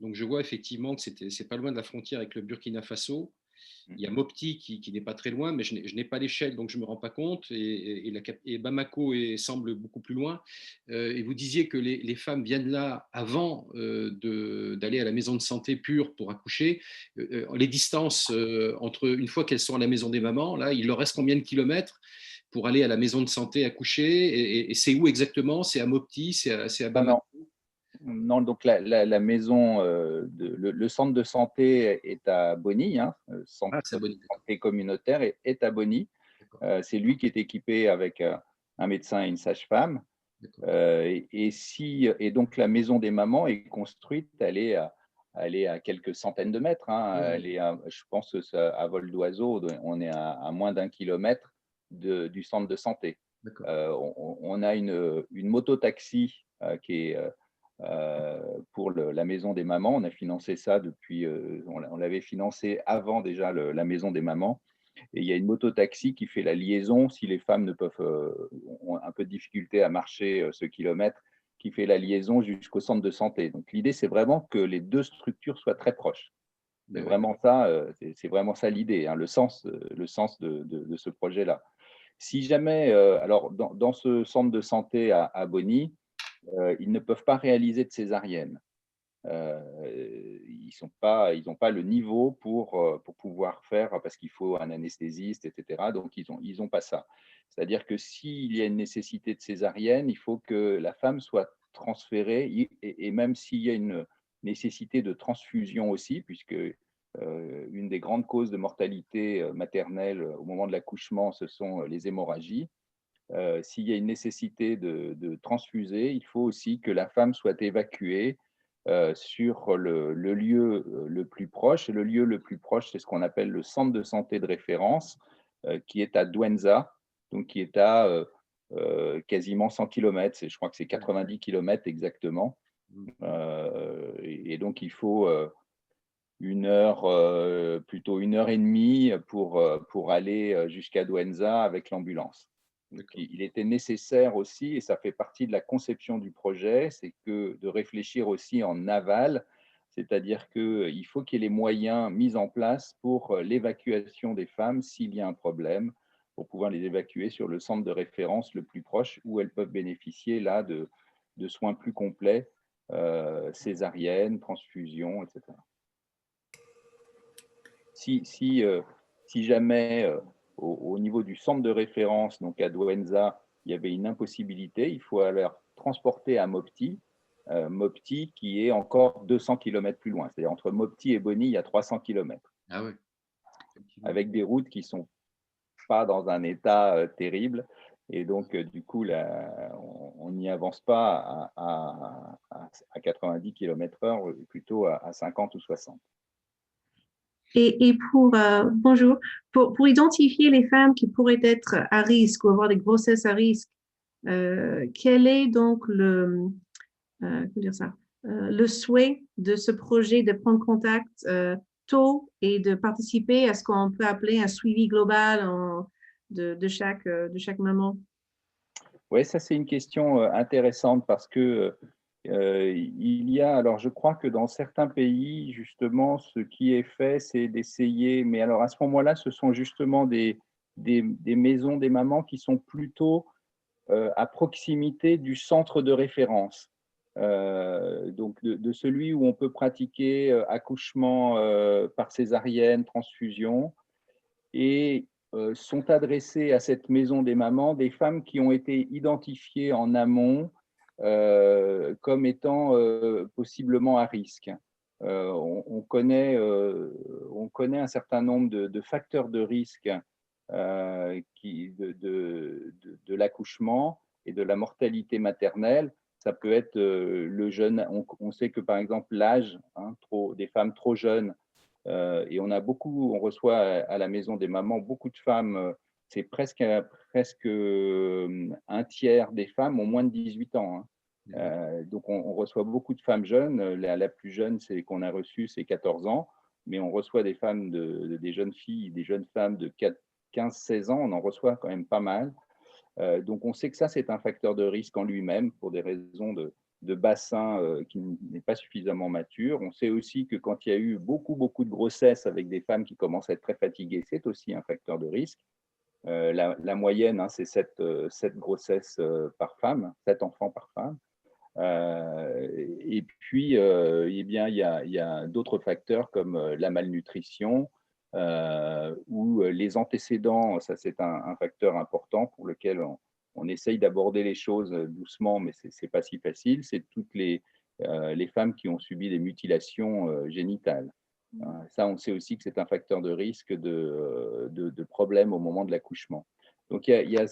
Donc je vois effectivement que c'est pas loin de la frontière avec le Burkina Faso. Il y a Mopti qui n'est pas très loin, mais je n'ai pas l'échelle, donc je ne me rends pas compte. Et Bamako semble beaucoup plus loin. Et vous disiez que les femmes viennent là avant d'aller à la maison de santé pure pour accoucher. Les distances entre une fois qu'elles sont à la maison des mamans, là, il leur reste combien de kilomètres pour aller à la maison de santé accoucher? Et c'est où exactement? C'est à Mopti? C'est à Bamako? Non, donc la maison, le centre de santé est à Boni, hein, centre Ah, c'est à de Boni. santé communautaire est à Boni. C'est lui qui est équipé avec un médecin et une sage-femme. Et donc la maison des mamans est construite, elle est à quelques centaines de mètres. Hein. Elle est je pense à vol d'oiseau, on est à moins d'1 kilomètre du centre de santé. On a une moto-taxi qui est pour la maison des mamans. On a financé ça depuis, on l'avait financé avant déjà la maison des mamans. Et il y a une moto-taxi qui fait la liaison si les femmes ont un peu de difficulté à marcher ce kilomètre, qui fait la liaison jusqu'au centre de santé. Donc l'idée, c'est vraiment que les deux structures soient très proches. C'est vraiment ça l'idée, hein, le sens de ce projet-là. Si jamais, alors dans ce centre de santé à Boni, ils ne peuvent pas réaliser de césarienne. Ils n'ont pas le niveau pour pouvoir faire, parce qu'il faut un anesthésiste, etc. Donc, ils ont pas ça. C'est-à-dire que s'il y a une nécessité de césarienne, il faut que la femme soit transférée, et même s'il y a une nécessité de transfusion aussi, puisque une des grandes causes de mortalité maternelle au moment de l'accouchement, ce sont les hémorragies. S'il y a une nécessité de transfuser, il faut aussi que la femme soit évacuée sur le lieu le plus proche. Et le lieu le plus proche, c'est ce qu'on appelle le centre de santé de référence, qui est à Douenza, donc qui est à quasiment 100 km. Je crois que c'est 90 km exactement. Et donc, il faut plutôt 1 heure et demie pour aller jusqu'à Douenza avec l'ambulance. Il était nécessaire aussi, et ça fait partie de la conception du projet, c'est que de réfléchir aussi en aval, c'est-à-dire qu'il faut qu'il y ait les moyens mis en place pour l'évacuation des femmes s'il y a un problème, pour pouvoir les évacuer sur le centre de référence le plus proche où elles peuvent bénéficier là de soins plus complets, césarienne, transfusion, etc. Si jamais au niveau du centre de référence, donc à Douenza, il y avait une impossibilité, il faut aller transporter à Mopti, Mopti qui est encore 200 km plus loin. C'est-à-dire entre Mopti et Boni, il y a 300 km. Ah ouais. Avec des routes qui ne sont pas dans un état terrible. Et donc, du coup, là, on n'y avance pas à 90 km/h, plutôt à 50 ou 60. Et bonjour, pour identifier les femmes qui pourraient être à risque ou avoir des grossesses à risque, quel est donc comment dire ça, le souhait de ce projet de prendre contact tôt et de participer à ce qu'on peut appeler un suivi global de chaque maman? Oui, ça c'est une question intéressante parce que il y a, alors je crois que dans certains pays, justement, ce qui est fait, c'est d'essayer, mais alors à ce moment-là, ce sont justement des maisons des mamans qui sont plutôt à proximité du centre de référence. Donc de celui où on peut pratiquer accouchement par césarienne, transfusion, et sont adressées à cette maison des mamans des femmes qui ont été identifiées en amont comme étant possiblement à risque. On connaît un certain nombre de facteurs de risque de l'accouchement et de la mortalité maternelle. Ça peut être le jeune, on sait que par exemple l'âge, des femmes trop jeunes, et on reçoit à la maison des mamans beaucoup de femmes, c'est presque un tiers des femmes ont moins de 18 ans. Donc on reçoit beaucoup de femmes jeunes. La plus jeune qu'on a reçue, c'est 14 ans, mais on reçoit des femmes, des jeunes filles, des jeunes femmes de 15-16 ans, on en reçoit quand même pas mal. Donc on sait que ça, c'est un facteur de risque en lui-même pour des raisons de bassin qui n'est pas suffisamment mature. On sait aussi que quand il y a eu beaucoup de grossesses avec des femmes qui commencent à être très fatiguées, c'est aussi un facteur de risque. La moyenne, c'est 7 grossesses par femme, 7 enfants par femme. Et puis, eh bien, il y a d'autres facteurs comme la malnutrition ou les antécédents. Ça, c'est un facteur important pour lequel on essaye d'aborder les choses doucement, mais ce n'est pas si facile. C'est toutes les femmes qui ont subi des mutilations génitales. Ça, on sait aussi que c'est un facteur de risque de problèmes au moment de l'accouchement. Donc, il y a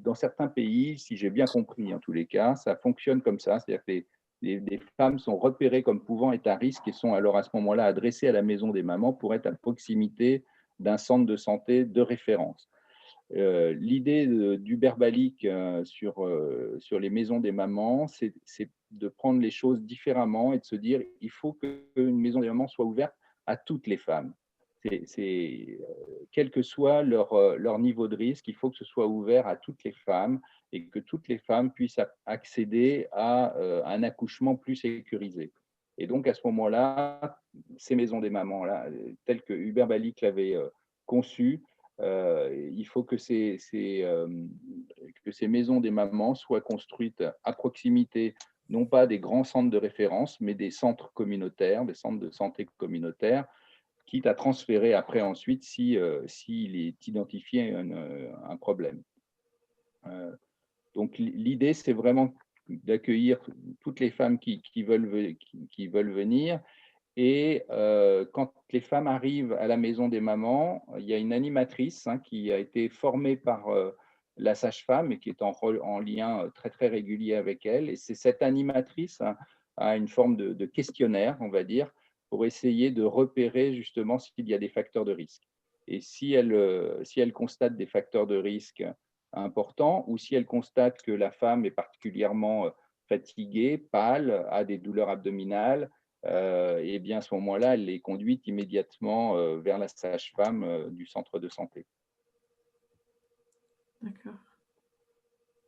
dans certains pays, si j'ai bien compris en tous les cas, ça fonctionne comme ça. C'est-à-dire que les femmes sont repérées comme pouvant être à risque et sont alors à ce moment-là adressées à la maison des mamans pour être à proximité d'un centre de santé de référence. L'idée d'Uberbalic sur les maisons des mamans, c'est de prendre les choses différemment et de se dire il faut qu'une maison des mamans soit ouverte à toutes les femmes. Quel que soit leur niveau de risque, il faut que ce soit ouvert à toutes les femmes et que toutes les femmes puissent accéder à un accouchement plus sécurisé. Et donc, à ce moment-là, ces maisons des mamans-là, telles que Uberbalic l'avait conçues, il faut que ces maisons des mamans soient construites à proximité, non pas des grands centres de référence, mais des centres communautaires, des centres de santé communautaires, quitte à transférer après ensuite s'il est identifié un problème. Donc l'idée, c'est vraiment d'accueillir toutes les femmes qui veulent venir. Et quand les femmes arrivent à la maison des mamans, il y a une animatrice qui a été formée par la sage-femme et qui est en lien très, très régulier avec elle. Et c'est cette animatrice a une forme de questionnaire, on va dire, pour essayer de repérer justement s'il y a des facteurs de risque. Et si elle constate des facteurs de risque importants ou si elle constate que la femme est particulièrement fatiguée, pâle, a des douleurs abdominales, et bien à ce moment-là, elle est conduite immédiatement vers la sage-femme du centre de santé. D'accord.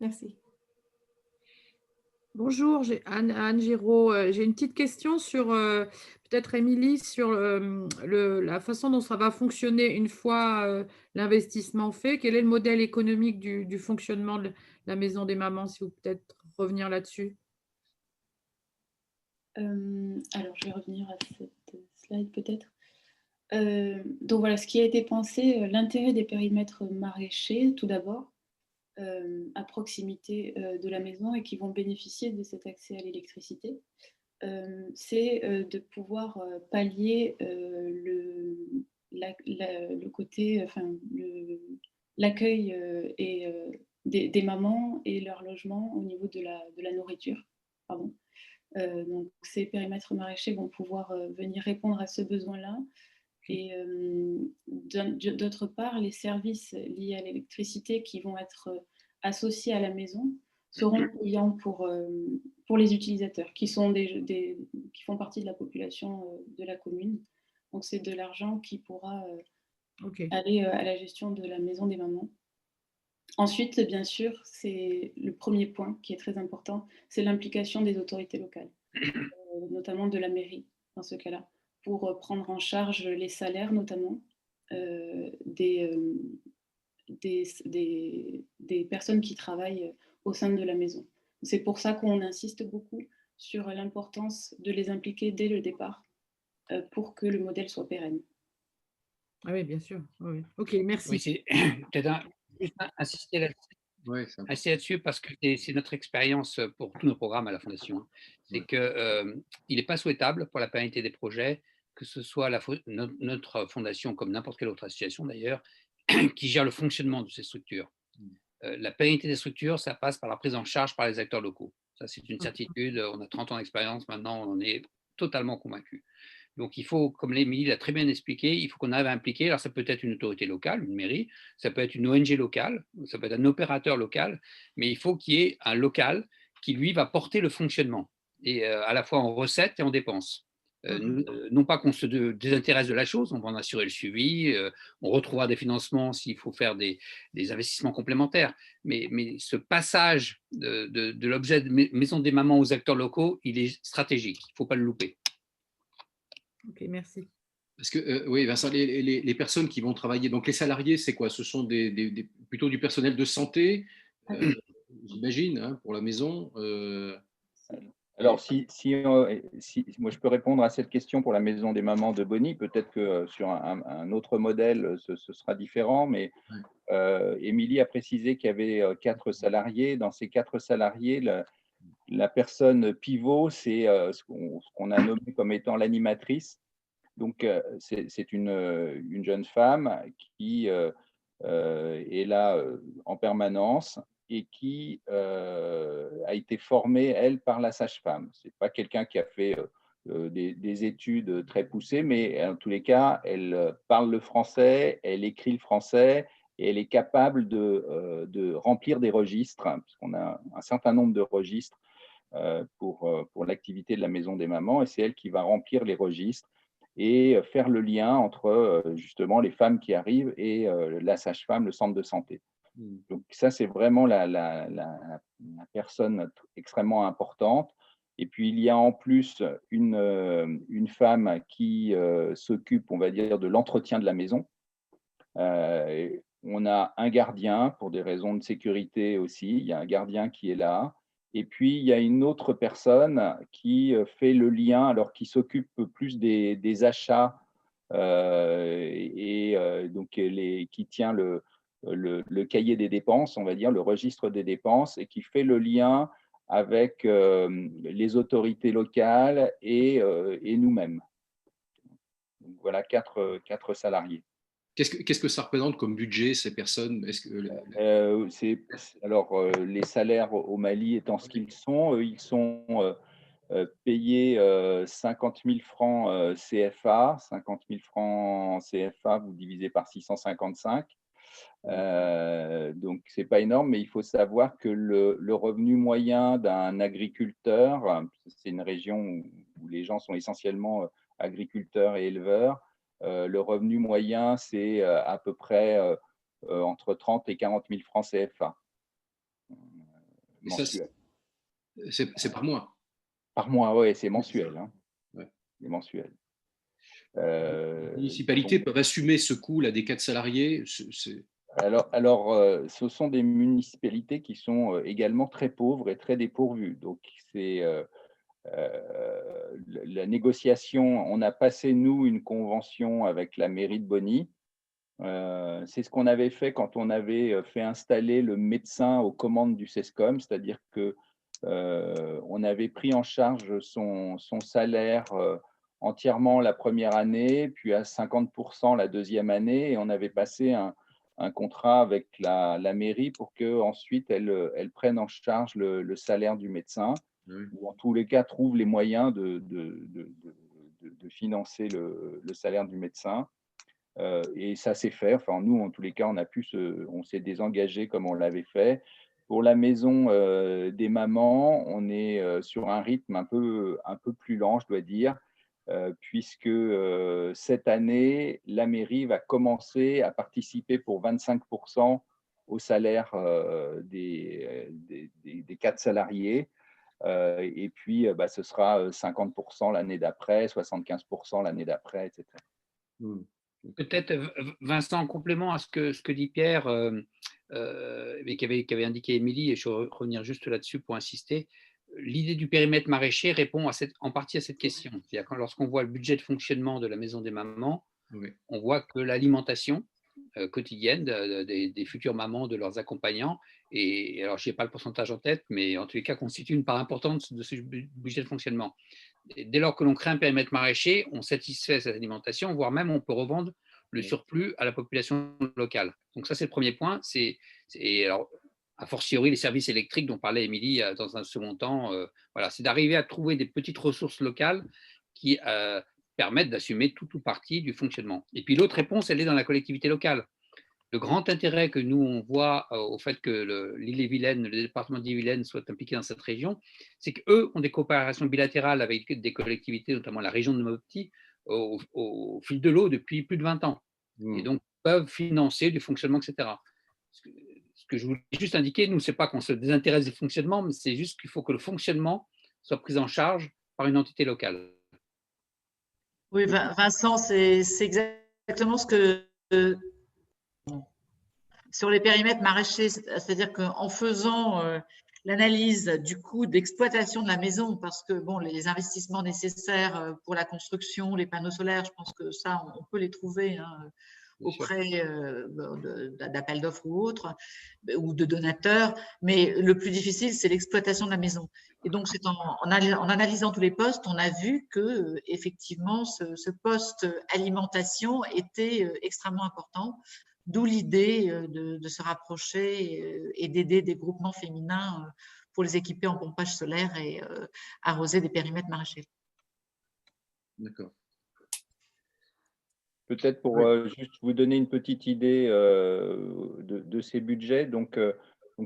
Merci. Bonjour, Anne Giraud. J'ai une petite question sur, peut-être Émilie, sur la façon dont ça va fonctionner une fois l'investissement fait. Quel est le modèle économique du fonctionnement de la maison des mamans, si vous peut-être revenir là-dessus? Alors, je vais revenir à cette slide peut-être. Donc voilà, ce qui a été pensé, l'intérêt des périmètres maraîchers, tout d'abord, à proximité de la maison et qui vont bénéficier de cet accès à l'électricité, c'est de pouvoir pallier le côté, enfin, l'accueil des mamans et leur logement au niveau de la nourriture. Pardon. Donc ces périmètres maraîchers vont pouvoir venir répondre à ce besoin-là. Et d'autre part, les services liés à l'électricité qui vont être associés à la maison seront payants pour les utilisateurs qui font partie de la population de la commune. Donc, c'est de l'argent qui pourra aller à la gestion de la maison des mamans. Ensuite, bien sûr, c'est le premier point qui est très important, c'est l'implication des autorités locales, notamment de la mairie dans ce cas-là, pour prendre en charge les salaires notamment des personnes qui travaillent au sein de la maison. C'est pour ça qu'on insiste beaucoup sur l'importance de les impliquer dès le départ pour que le modèle soit pérenne. Ah oui, bien sûr. Oui. Ok, merci. Oui, c'est peut-être juste insister là-dessus parce que c'est notre expérience pour tous nos programmes à la Fondation. C'est qu'il n'est pas souhaitable pour la pérennité des projets que ce soit notre fondation, comme n'importe quelle autre association d'ailleurs, qui gère le fonctionnement de ces structures. La pérennité des structures, ça passe par la prise en charge par les acteurs locaux. Ça, c'est une certitude. On a 30 ans d'expérience maintenant, on en est totalement convaincu. Donc, il faut, comme l'Émilie l'a très bien expliqué, il faut qu'on arrive à impliquer. Alors, ça peut être une autorité locale, une mairie, ça peut être une ONG locale, ça peut être un opérateur local, mais il faut qu'il y ait un local qui, lui, va porter le fonctionnement, et à la fois en recettes et en dépenses. Non pas qu'on se désintéresse de la chose, on va en assurer le suivi, on retrouvera des financements s'il faut faire des investissements complémentaires, mais ce passage de l'objet de Maison des Mamans aux acteurs locaux, il est stratégique, il ne faut pas le louper. Ok, merci. Parce que, oui, Vincent, les personnes qui vont travailler, donc les salariés, c'est quoi? Ce sont plutôt du personnel de santé, j'imagine, hein, pour la maison. Alors, moi je peux répondre à cette question pour la maison des mamans de Bonny, peut-être que sur un autre modèle, ce sera différent, mais Émilie a précisé qu'il y avait 4 salariés. Dans ces 4 salariés, la personne pivot, c'est ce qu'on a nommé comme étant l'animatrice. Donc, c'est une jeune femme qui est là en permanence et qui a été formée, elle, par la sage-femme. Ce n'est pas quelqu'un qui a fait des études très poussées, mais en tous les cas, elle parle le français, elle écrit le français et elle est capable de remplir des registres, hein, puisqu'on a un certain nombre de registres pour l'activité de la Maison des Mamans, et c'est elle qui va remplir les registres et faire le lien entre justement les femmes qui arrivent et la sage-femme, le centre de santé. Donc ça, c'est vraiment la personne extrêmement importante. Et puis, il y a en plus une femme qui s'occupe, on va dire, de l'entretien de la maison. On a un gardien pour des raisons de sécurité aussi. Il y a un gardien qui est là. Et puis, il y a une autre personne qui fait le lien, alors qui s'occupe plus des achats donc qui tient le cahier des dépenses, on va dire, le registre des dépenses, et qui fait le lien avec les autorités locales et nous-mêmes. Donc, voilà, quatre salariés. Qu'est-ce que ça représente comme budget, ces personnes? Alors, les salaires au Mali étant ce qu'ils sont, ils sont payés 50 000 francs CFA. 50 000 francs CFA, vous divisez par 655. Donc, ce n'est pas énorme, mais il faut savoir que le revenu moyen d'un agriculteur, c'est une région où les gens sont essentiellement agriculteurs et éleveurs, le revenu moyen, c'est à peu près entre 30 et 40 000 francs CFA. Mensuel. C'est par mois? Par mois, oui, c'est mensuel. Hein. Ouais. C'est mensuel. Les municipalités peuvent assumer ce coût là des 4 salariés? Alors, ce sont des municipalités qui sont également très pauvres et très dépourvues. Donc, c'est la négociation. On a passé, nous, une convention avec la mairie de Bonny. C'est ce qu'on avait fait quand on avait fait installer le médecin aux commandes du CESCOM, c'est-à-dire que on avait pris en charge son salaire entièrement la première année, puis à 50% la deuxième année, et on avait passé un contrat avec la mairie pour qu'ensuite elle prenne en charge le salaire du médecin, ou en tous les cas trouve les moyens de financer le salaire du médecin. Et ça s'est fait. Enfin, nous, en tous les cas, on s'est désengagé comme on l'avait fait. Pour la maison des mamans, on est sur un rythme un peu plus lent, je dois dire, puisque cette année, la mairie va commencer à participer pour 25% au salaire des 4 salariés. Et puis, ce sera 50% l'année d'après, 75% l'année d'après, etc. Peut-être, Vincent, en complément à ce que dit Pierre, mais qu'avait indiqué Émilie, et je vais revenir juste là-dessus pour insister, l'idée du périmètre maraîcher répond en partie à cette question. C'est-à-dire que lorsqu'on voit le budget de fonctionnement de la maison des mamans, Oui. on voit que l'alimentation quotidienne des futures mamans, de leurs accompagnants, et alors je n'ai pas le pourcentage en tête, mais en tous les cas constitue une part importante de ce budget de fonctionnement. Et dès lors que l'on crée un périmètre maraîcher, on satisfait cette alimentation, voire même on peut revendre le surplus à la population locale. Donc ça, c'est le premier point. Et alors, a fortiori, les services électriques dont parlait Émilie dans un second temps, voilà, c'est d'arriver à trouver des petites ressources locales qui permettent d'assumer tout ou partie du fonctionnement. Et puis l'autre réponse, elle est dans la collectivité locale. Le grand intérêt que nous, on voit au fait que l'île-et-Vilaine, le département d'Ille-et-Vilaine soit impliqué dans cette région, c'est qu'eux ont des coopérations bilatérales avec des collectivités, notamment la région de Mopti, au fil de l'eau depuis plus de 20 ans. Et donc, peuvent financer du fonctionnement, etc. Ce que je voulais juste indiquer, nous, ce n'est pas qu'on se désintéresse du fonctionnement, mais c'est juste qu'il faut que le fonctionnement soit pris en charge par une entité locale. Oui, Vincent, c'est exactement ce que… sur les périmètres maraîchers, c'est-à-dire qu'en faisant l'analyse du coût d'exploitation de la maison, parce que bon, les investissements nécessaires pour la construction, les panneaux solaires, je pense que ça, on peut les trouver auprès d'appels d'offres ou autres, ou de donateurs, mais le plus difficile, c'est l'exploitation de la maison. Et donc, c'est en analysant tous les postes, on a vu que effectivement, ce poste alimentation était extrêmement important. D'où l'idée de se rapprocher et d'aider des groupements féminins pour les équiper en pompage solaire et arroser des périmètres maraîchers. D'accord. Peut-être pour juste vous donner une petite idée de ces budgets. Donc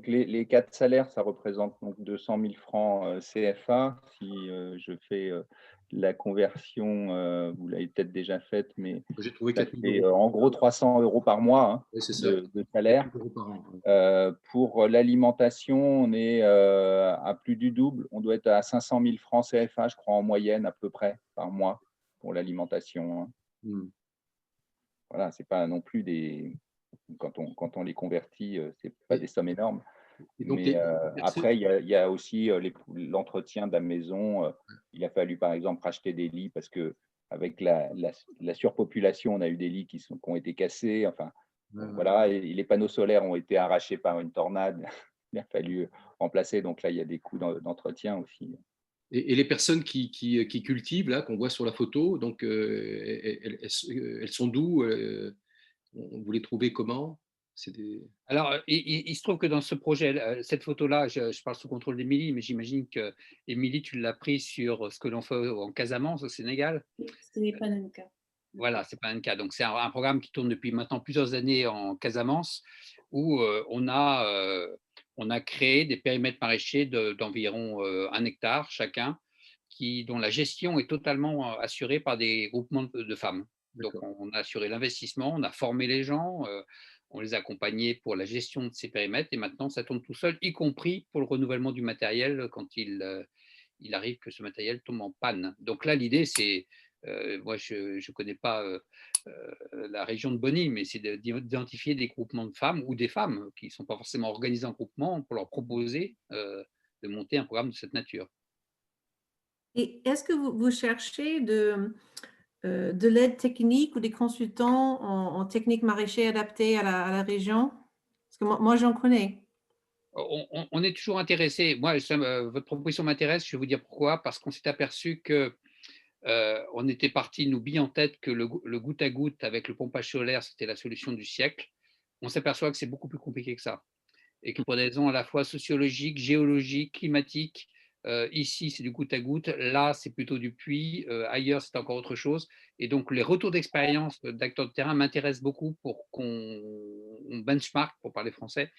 les 4 salaires, ça représente donc 200 000 francs CFA. Si je fais la conversion, vous l'avez peut-être déjà faite, mais j'ai trouvé ça 4 000 fait euros. en gros 300 euros par mois hein, Oui, c'est ça. de salaire. 4 000 euros par an. Pour l'alimentation, on est à plus du double. On doit être à 500 000 francs CFA, je crois, en moyenne à peu près par mois pour l'alimentation. Voilà, c'est pas non plus des… Quand on les convertit, c'est pas des sommes énormes. Donc, mais après, il y a aussi l'entretien de la maison. Il a fallu, par exemple, racheter des lits parce que avec la surpopulation, on a eu des lits qui ont été cassés. Enfin, voilà, et les panneaux solaires ont été arrachés par une tornade. Il a fallu remplacer. Donc là, il y a des coûts d'entretien aussi. Et les personnes qui cultivent, là, qu'on voit sur la photo, donc, elles sont d'où vous les trouvez comment? Alors, il se trouve que dans ce projet, cette photo-là, je parle sous contrôle d'Émilie, mais j'imagine que Émilie, tu l'as prise sur ce que l'on fait en Casamance, au Sénégal. Ce n'est pas le cas. Voilà, c'est pas un cas. Donc, c'est un programme qui tourne depuis maintenant plusieurs années en Casamance, où on a créé des périmètres maraîchers d'environ 1 hectare chacun, dont la gestion est totalement assurée par des groupements de femmes. Donc, on a assuré l'investissement, on a formé les gens, on les a accompagnés pour la gestion de ces périmètres, et maintenant, ça tourne tout seul, y compris pour le renouvellement du matériel quand il arrive que ce matériel tombe en panne. Donc là, l'idée, c'est… moi, je ne connais pas la région de Bonny, mais c'est d'identifier des groupements de femmes ou des femmes qui ne sont pas forcément organisées en groupement pour leur proposer de monter un programme de cette nature. Et est-ce que vous cherchez de l'aide technique ou des consultants en technique maraîcher adaptée à la région? Parce que moi j'en connais. On est toujours intéressé. Moi, votre proposition m'intéresse. Je vais vous dire pourquoi. Parce qu'on s'est aperçu que on était parti, nous, billes en tête que le goutte à goutte avec le pompage solaire, c'était la solution du siècle. On s'aperçoit que c'est beaucoup plus compliqué que ça. Et que pour des raisons à la fois sociologiques, géologiques, climatiques, ici, c'est du goutte à goutte. Là, c'est plutôt du puits. Ailleurs, c'est encore autre chose. Et donc, les retours d'expérience d'acteurs de terrain m'intéressent beaucoup pour qu'on benchmark, pour parler français,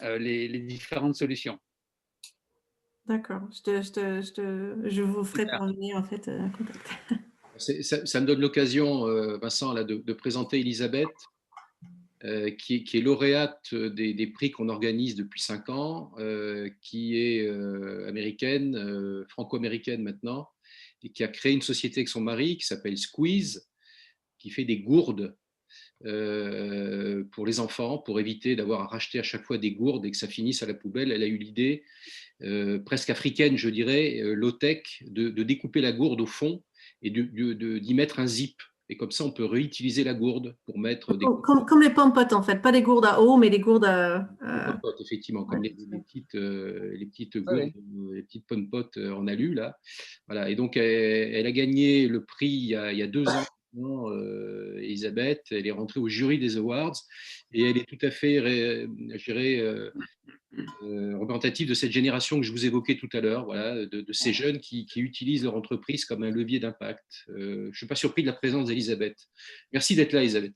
les différentes solutions. D'accord. Je vous ferai parvenir en fait un contact. Ça me donne l'occasion, Vincent, là, de présenter Elisabeth, qui est lauréate des prix qu'on organise depuis 5 ans, qui est américaine, franco-américaine maintenant, et qui a créé une société avec son mari qui s'appelle Squeeze, qui fait des gourdes pour les enfants, pour éviter d'avoir à racheter à chaque fois des gourdes et que ça finisse à la poubelle. Elle a eu l'idée, presque africaine, je dirais, low-tech, de découper la gourde au fond et d'y mettre un zip. Et comme ça, on peut réutiliser la gourde pour mettre des... Comme les pommes-potes, en fait. Pas des gourdes à eau, mais des gourdes à... Les pommes-potes, effectivement, comme les petites gourdes, les petites pommes-potes en alu, là. Voilà. Et donc, elle a gagné le prix il y a 2 ans. Elisabeth, elle est rentrée au jury des awards et elle est tout à fait, je dirais, représentative de cette génération que je vous évoquais tout à l'heure, voilà, de ces jeunes qui utilisent leur entreprise comme un levier d'impact. Je ne suis pas surpris de la présence d'Elisabeth. Merci d'être là, Elisabeth.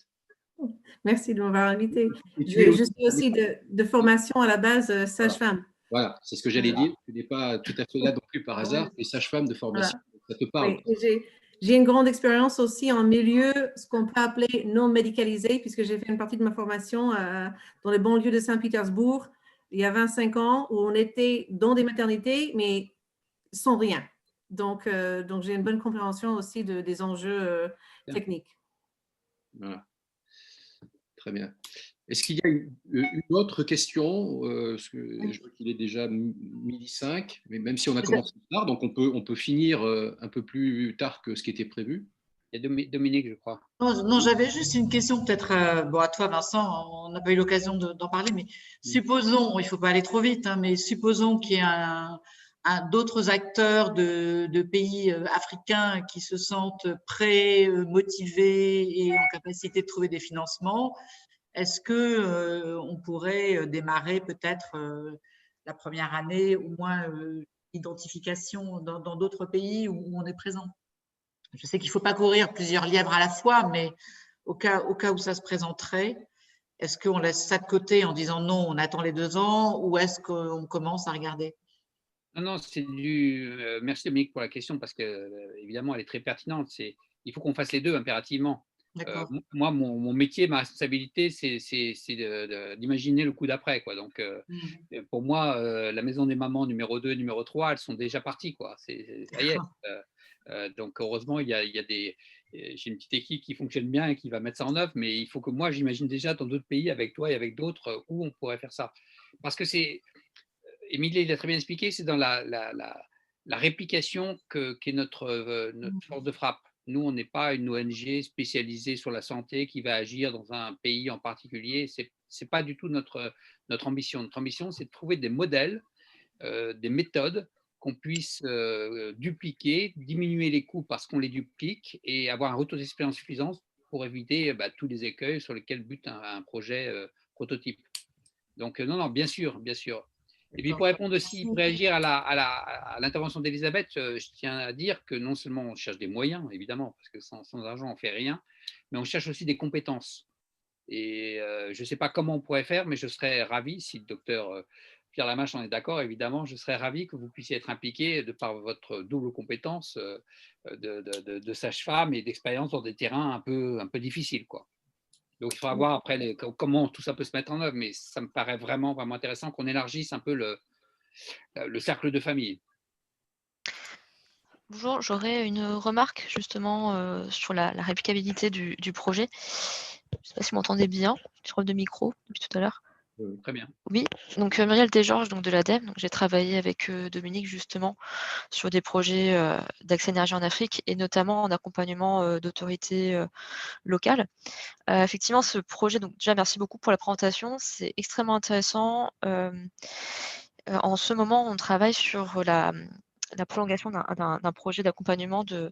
Merci de m'avoir invité. Je suis aussi de formation à la base sage-femme. Voilà, c'est ce que j'allais dire. Tu n'es pas tout à fait là non plus par hasard, tu es sage-femme de formation. Voilà. Ça te parle. Oui, j'ai une grande expérience aussi en milieu, ce qu'on peut appeler non médicalisé, puisque j'ai fait une partie de ma formation dans les banlieues de Saint-Pétersbourg il y a 25 ans, où on était dans des maternités, mais sans rien. Donc j'ai une bonne compréhension aussi des enjeux techniques. Voilà. Très bien. Est-ce qu'il y a une autre question? Je vois qu'il est déjà 12h05, mais même si on a commencé tard, donc on peut finir un peu plus tard que ce qui était prévu. Il y a Dominique, je crois. Non, j'avais juste une question peut-être à toi, Vincent. On n'a pas eu l'occasion d'en parler, mais supposons, il ne faut pas aller trop vite, hein, mais supposons qu'il y ait d'autres acteurs de pays africains qui se sentent prêts, motivés et en capacité de trouver des financements. Est-ce qu'on pourrait démarrer peut-être la première année, au moins l'identification dans d'autres pays où on est présent? Je sais qu'il ne faut pas courir plusieurs lièvres à la fois, mais au cas où ça se présenterait, est-ce qu'on laisse ça de côté en disant non, on attend les 2 ans, ou est-ce qu'on commence à regarder? Non, c'est merci Dominique pour la question, parce que évidemment elle est très pertinente. Il faut qu'on fasse les deux impérativement. Moi, mon métier, ma responsabilité, c'est d'imaginer le coup d'après, quoi. Donc, pour moi, la maison des mamans numéro 2, numéro 3, elles sont déjà parties, quoi. Ça y est. Donc, heureusement, j'ai une petite équipe qui fonctionne bien et qui va mettre ça en œuvre, mais il faut que moi, j'imagine déjà dans d'autres pays, avec toi et avec d'autres, où on pourrait faire ça. Parce que Émilie l'a très bien expliqué, c'est dans la réplication qu'est notre force de frappe. Nous, on n'est pas une ONG spécialisée sur la santé qui va agir dans un pays en particulier. Ce n'est pas du tout notre ambition. Notre ambition, c'est de trouver des modèles, des méthodes qu'on puisse dupliquer, diminuer les coûts parce qu'on les duplique et avoir un retour d'expérience suffisant pour éviter tous les écueils sur lesquels bute un projet prototype. Donc, non, bien sûr, bien sûr. Et puis pour répondre aussi, pour réagir à l'intervention d'Elisabeth, je tiens à dire que non seulement on cherche des moyens, évidemment, parce que sans argent, on ne fait rien, mais on cherche aussi des compétences. Et je ne sais pas comment on pourrait faire, mais je serais ravi, si le docteur Pierre Lamache en est d'accord, évidemment, je serais ravi que vous puissiez être impliqué de par votre double compétence de sage-femme et d'expérience dans des terrains un peu difficiles, quoi. Donc, il faudra voir après comment tout ça peut se mettre en œuvre, mais ça me paraît vraiment, vraiment intéressant qu'on élargisse un peu le cercle de famille. Bonjour, j'aurais une remarque justement sur la réplicabilité du projet. Je ne sais pas si vous m'entendez bien, je trouve de micro depuis tout à l'heure. Très bien. Oui, donc Muriel Desgeorges de l'ADEME. J'ai travaillé avec Dominique justement sur des projets d'accès énergie en Afrique et notamment en accompagnement d'autorités locales. Effectivement, ce projet, donc déjà merci beaucoup pour la présentation, c'est extrêmement intéressant. En ce moment, on travaille sur la prolongation d'un projet d'accompagnement de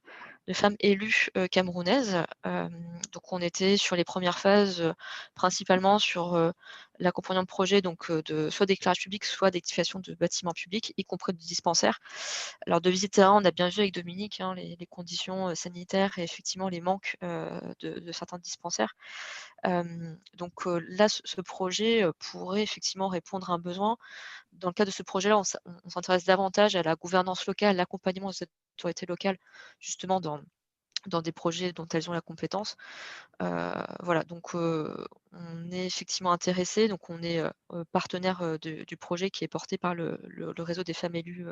femmes élues camerounaises. Donc, on était sur les premières phases, principalement sur l'accompagnement de projet, donc soit d'éclairage public, soit d'activation de bâtiments publics, y compris de dispensaires. Alors de visite terrain, on a bien vu avec Dominique les conditions sanitaires et effectivement les manques de certains dispensaires. Donc là, ce projet pourrait effectivement répondre à un besoin. Dans le cadre de ce projet-là, on s'intéresse davantage à la gouvernance locale, l'accompagnement des autorités locales, justement dans des projets dont elles ont la compétence. Voilà, donc on est effectivement intéressé, donc on est partenaire du projet qui est porté par le réseau des femmes élues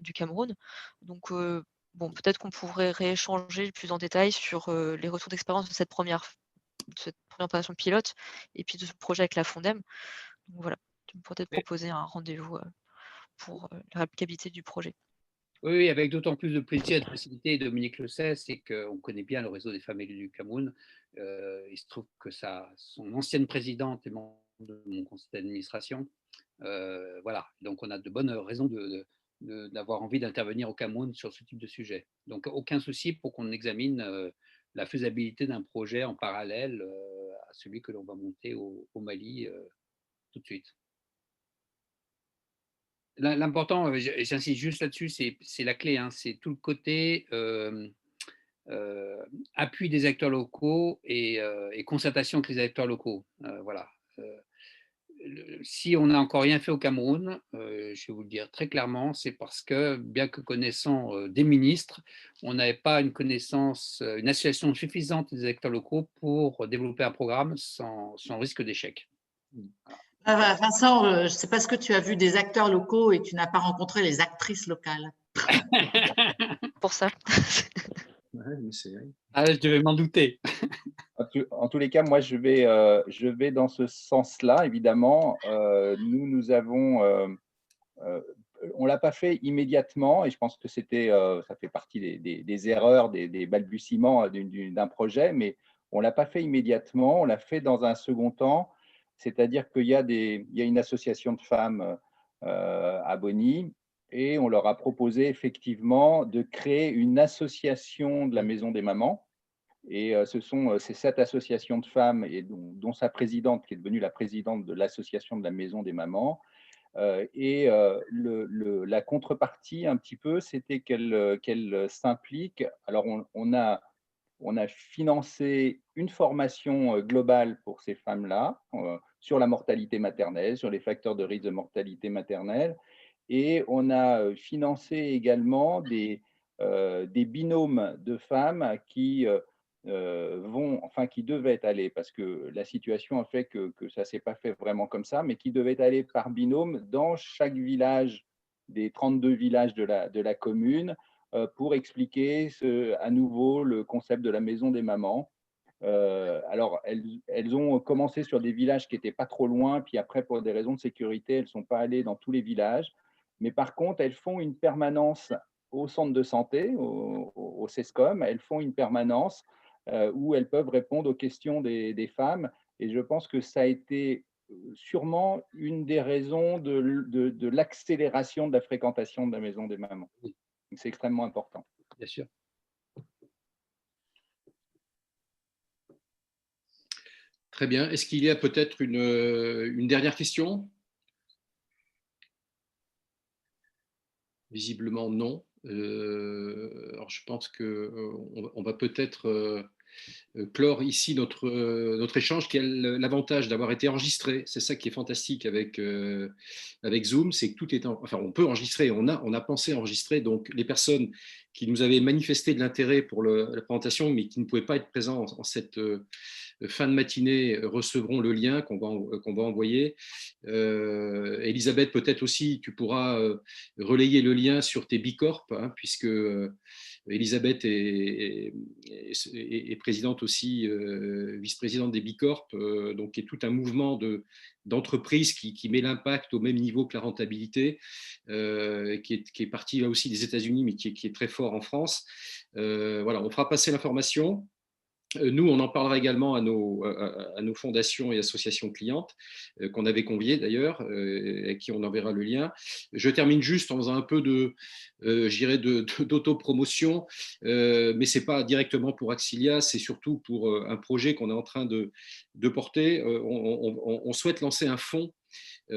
du Cameroun. Donc bon, peut-être qu'on pourrait rééchanger plus en détail sur les retours d'expérience de cette première opération pilote et puis de ce projet avec la Fondem. Donc voilà, tu peux peut-être proposer un rendez-vous pour la applicabilité du projet. Oui, avec d'autant plus de plaisir et de facilité, et Dominique le sait, c'est qu'on connaît bien le réseau des femmes élues du Cameroun. Il se trouve que son ancienne présidente est membre de mon conseil d'administration. Voilà, donc on a de bonnes raisons d'avoir envie d'intervenir au Cameroun sur ce type de sujet. Donc aucun souci pour qu'on examine la faisabilité d'un projet en parallèle à celui que l'on va monter au Mali tout de suite. L'important, j'insiste juste là-dessus, c'est la clé, hein, c'est tout le côté appui des acteurs locaux et concertation avec les acteurs locaux. Voilà. Si on n'a encore rien fait au Cameroun, je vais vous le dire très clairement, c'est parce que, bien que connaissant des ministres, on n'avait pas une association suffisante des acteurs locaux pour développer un programme sans risque d'échec. Vincent, je ne sais pas ce que tu as vu des acteurs locaux et tu n'as pas rencontré les actrices locales. Pour ça. Je devais m'en douter. En tous les cas, moi, je vais dans ce sens-là, évidemment. Nous avons, on ne l'a pas fait immédiatement, et je pense que ça fait partie des erreurs, des balbutiements d'un projet, mais on ne l'a pas fait immédiatement, on l'a fait dans un second temps, c'est-à-dire qu'il y a une association de femmes à Bonny, et on leur a proposé effectivement de créer une association de la Maison des Mamans. Et c'est cette association de femmes, et dont sa présidente, qui est devenue la présidente de l'association de la Maison des Mamans. Et la contrepartie, un petit peu, c'était qu'elle s'implique. Alors, on a financé une formation globale pour ces femmes-là sur la mortalité maternelle, sur les facteurs de risque de mortalité maternelle. Et on a financé également des binômes de femmes qui qui devaient aller, parce que la situation a fait que ça ne s'est pas fait vraiment comme ça, mais qui devaient aller par binôme dans chaque village des 32 villages de la commune pour expliquer à nouveau le concept de la maison des mamans. Alors, elles ont commencé sur des villages qui n'étaient pas trop loin, puis après, pour des raisons de sécurité, elles ne sont pas allées dans tous les villages. Mais par contre, elles font une permanence au centre de santé, au CESCOM. Elles font une permanence où elles peuvent répondre aux questions des femmes. Et je pense que ça a été sûrement une des raisons de l'accélération de la fréquentation de la maison des mamans. C'est extrêmement important. Bien sûr. Très bien. Est-ce qu'il y a peut-être une dernière question? Visiblement non. Alors je pense qu'on va peut-être clore ici notre échange, qui a l'avantage d'avoir été enregistré. C'est ça qui est fantastique avec Zoom, c'est que tout est enfin on peut enregistrer, on a pensé enregistrer, donc les personnes qui nous avaient manifesté de l'intérêt pour la présentation mais qui ne pouvaient pas être présents en cette fin de matinée recevront le lien qu'on va envoyer. Elisabeth, peut-être aussi tu pourras relayer le lien sur tes Bicorp, hein, puisque Elisabeth est présidente aussi, vice-présidente des Bicorp, donc qui est tout un mouvement d'entreprise qui met l'impact au même niveau que la rentabilité, qui est parti là aussi des États-Unis, mais qui est très fort en France. Voilà, on fera passer l'information. Nous, on en parlera également à nos fondations et associations clientes, qu'on avait conviées d'ailleurs, à qui on enverra le lien. Je termine juste en faisant un peu d'autopromotion, mais ce n'est pas directement pour Axilia, c'est surtout pour un projet qu'on est en train de porter. On souhaite lancer un fonds. Tous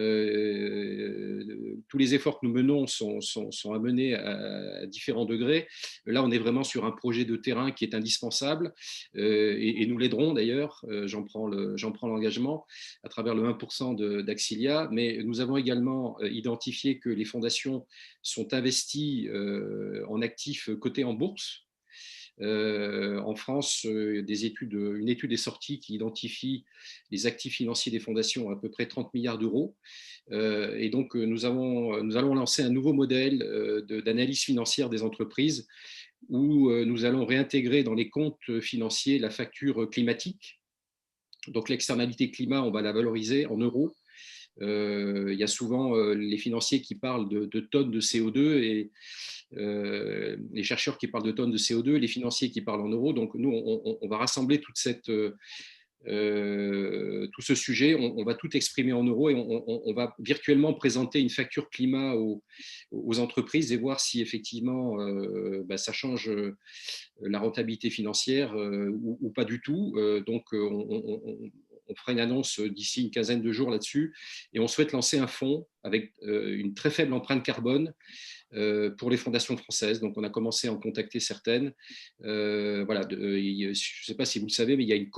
les efforts que nous menons sont amenés à différents degrés. Là, on est vraiment sur un projet de terrain qui est indispensable, et nous l'aiderons d'ailleurs, j'en prends l'engagement à travers le 1% d'Axilia, mais nous avons également identifié que les fondations sont investies en actifs cotés en bourse. En France, une étude est sortie qui identifie les actifs financiers des fondations à peu près 30 milliards d'euros. Et donc, nous allons lancer un nouveau modèle d'analyse financière des entreprises où nous allons réintégrer dans les comptes financiers la facture climatique. Donc, l'externalité climat, on va la valoriser en euros. Il y a souvent les financiers qui parlent de tonnes de CO2 et les chercheurs qui parlent de tonnes de CO2, les financiers qui parlent en euros. Donc, nous, on va rassembler tout ce sujet, on va tout exprimer en euros et on va virtuellement présenter une facture climat aux entreprises et voir si effectivement ça change la rentabilité financière ou pas du tout. Donc, on fera une annonce d'ici une quinzaine de jours là-dessus et on souhaite lancer un fonds avec une très faible empreinte carbone pour les fondations françaises. Donc, on a commencé à en contacter certaines. Voilà, je ne sais pas si vous le savez, mais il y a une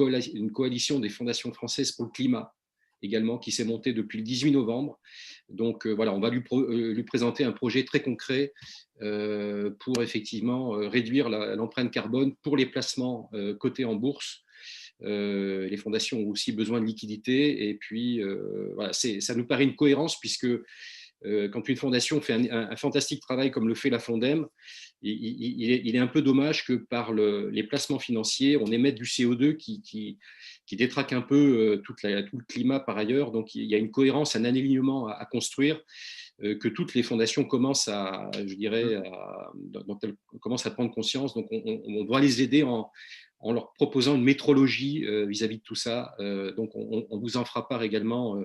coalition des fondations françaises pour le climat également qui s'est montée depuis le 18 novembre. Donc, voilà, on va lui présenter un projet très concret pour effectivement réduire l'empreinte carbone pour les placements cotés en bourse. Les fondations ont aussi besoin de liquidité et puis voilà, ça nous paraît une cohérence puisque quand une fondation fait un fantastique travail comme le fait la Fondem, il est un peu dommage que par les placements financiers, on émette du CO2 qui détraque un peu tout le climat par ailleurs. Donc il y a une cohérence, un alignement à construire que toutes les fondations commencent à prendre conscience. Donc on doit les aider en leur proposant une métrologie vis-à-vis de tout ça. Donc on vous en fera part également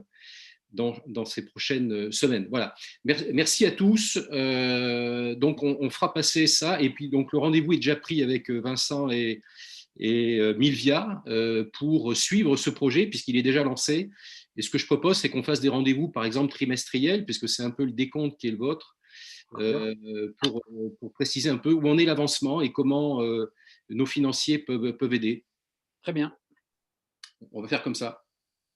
dans ces prochaines semaines. Voilà. Merci à tous. Donc, on fera passer ça. Et puis, donc, le rendez-vous est déjà pris avec Vincent et Milvia pour suivre ce projet, puisqu'il est déjà lancé. Et ce que je propose, c'est qu'on fasse des rendez-vous, par exemple, trimestriels, puisque c'est un peu le décompte qui est le vôtre, pour préciser un peu où en est l'avancement et comment nos financiers peuvent aider. Très bien. On va faire comme ça.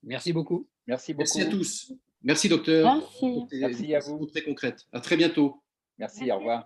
Merci beaucoup. Merci beaucoup. Merci à tous. Merci, docteur. Merci. Merci à vous. Très concrète. À très bientôt. Merci, au revoir.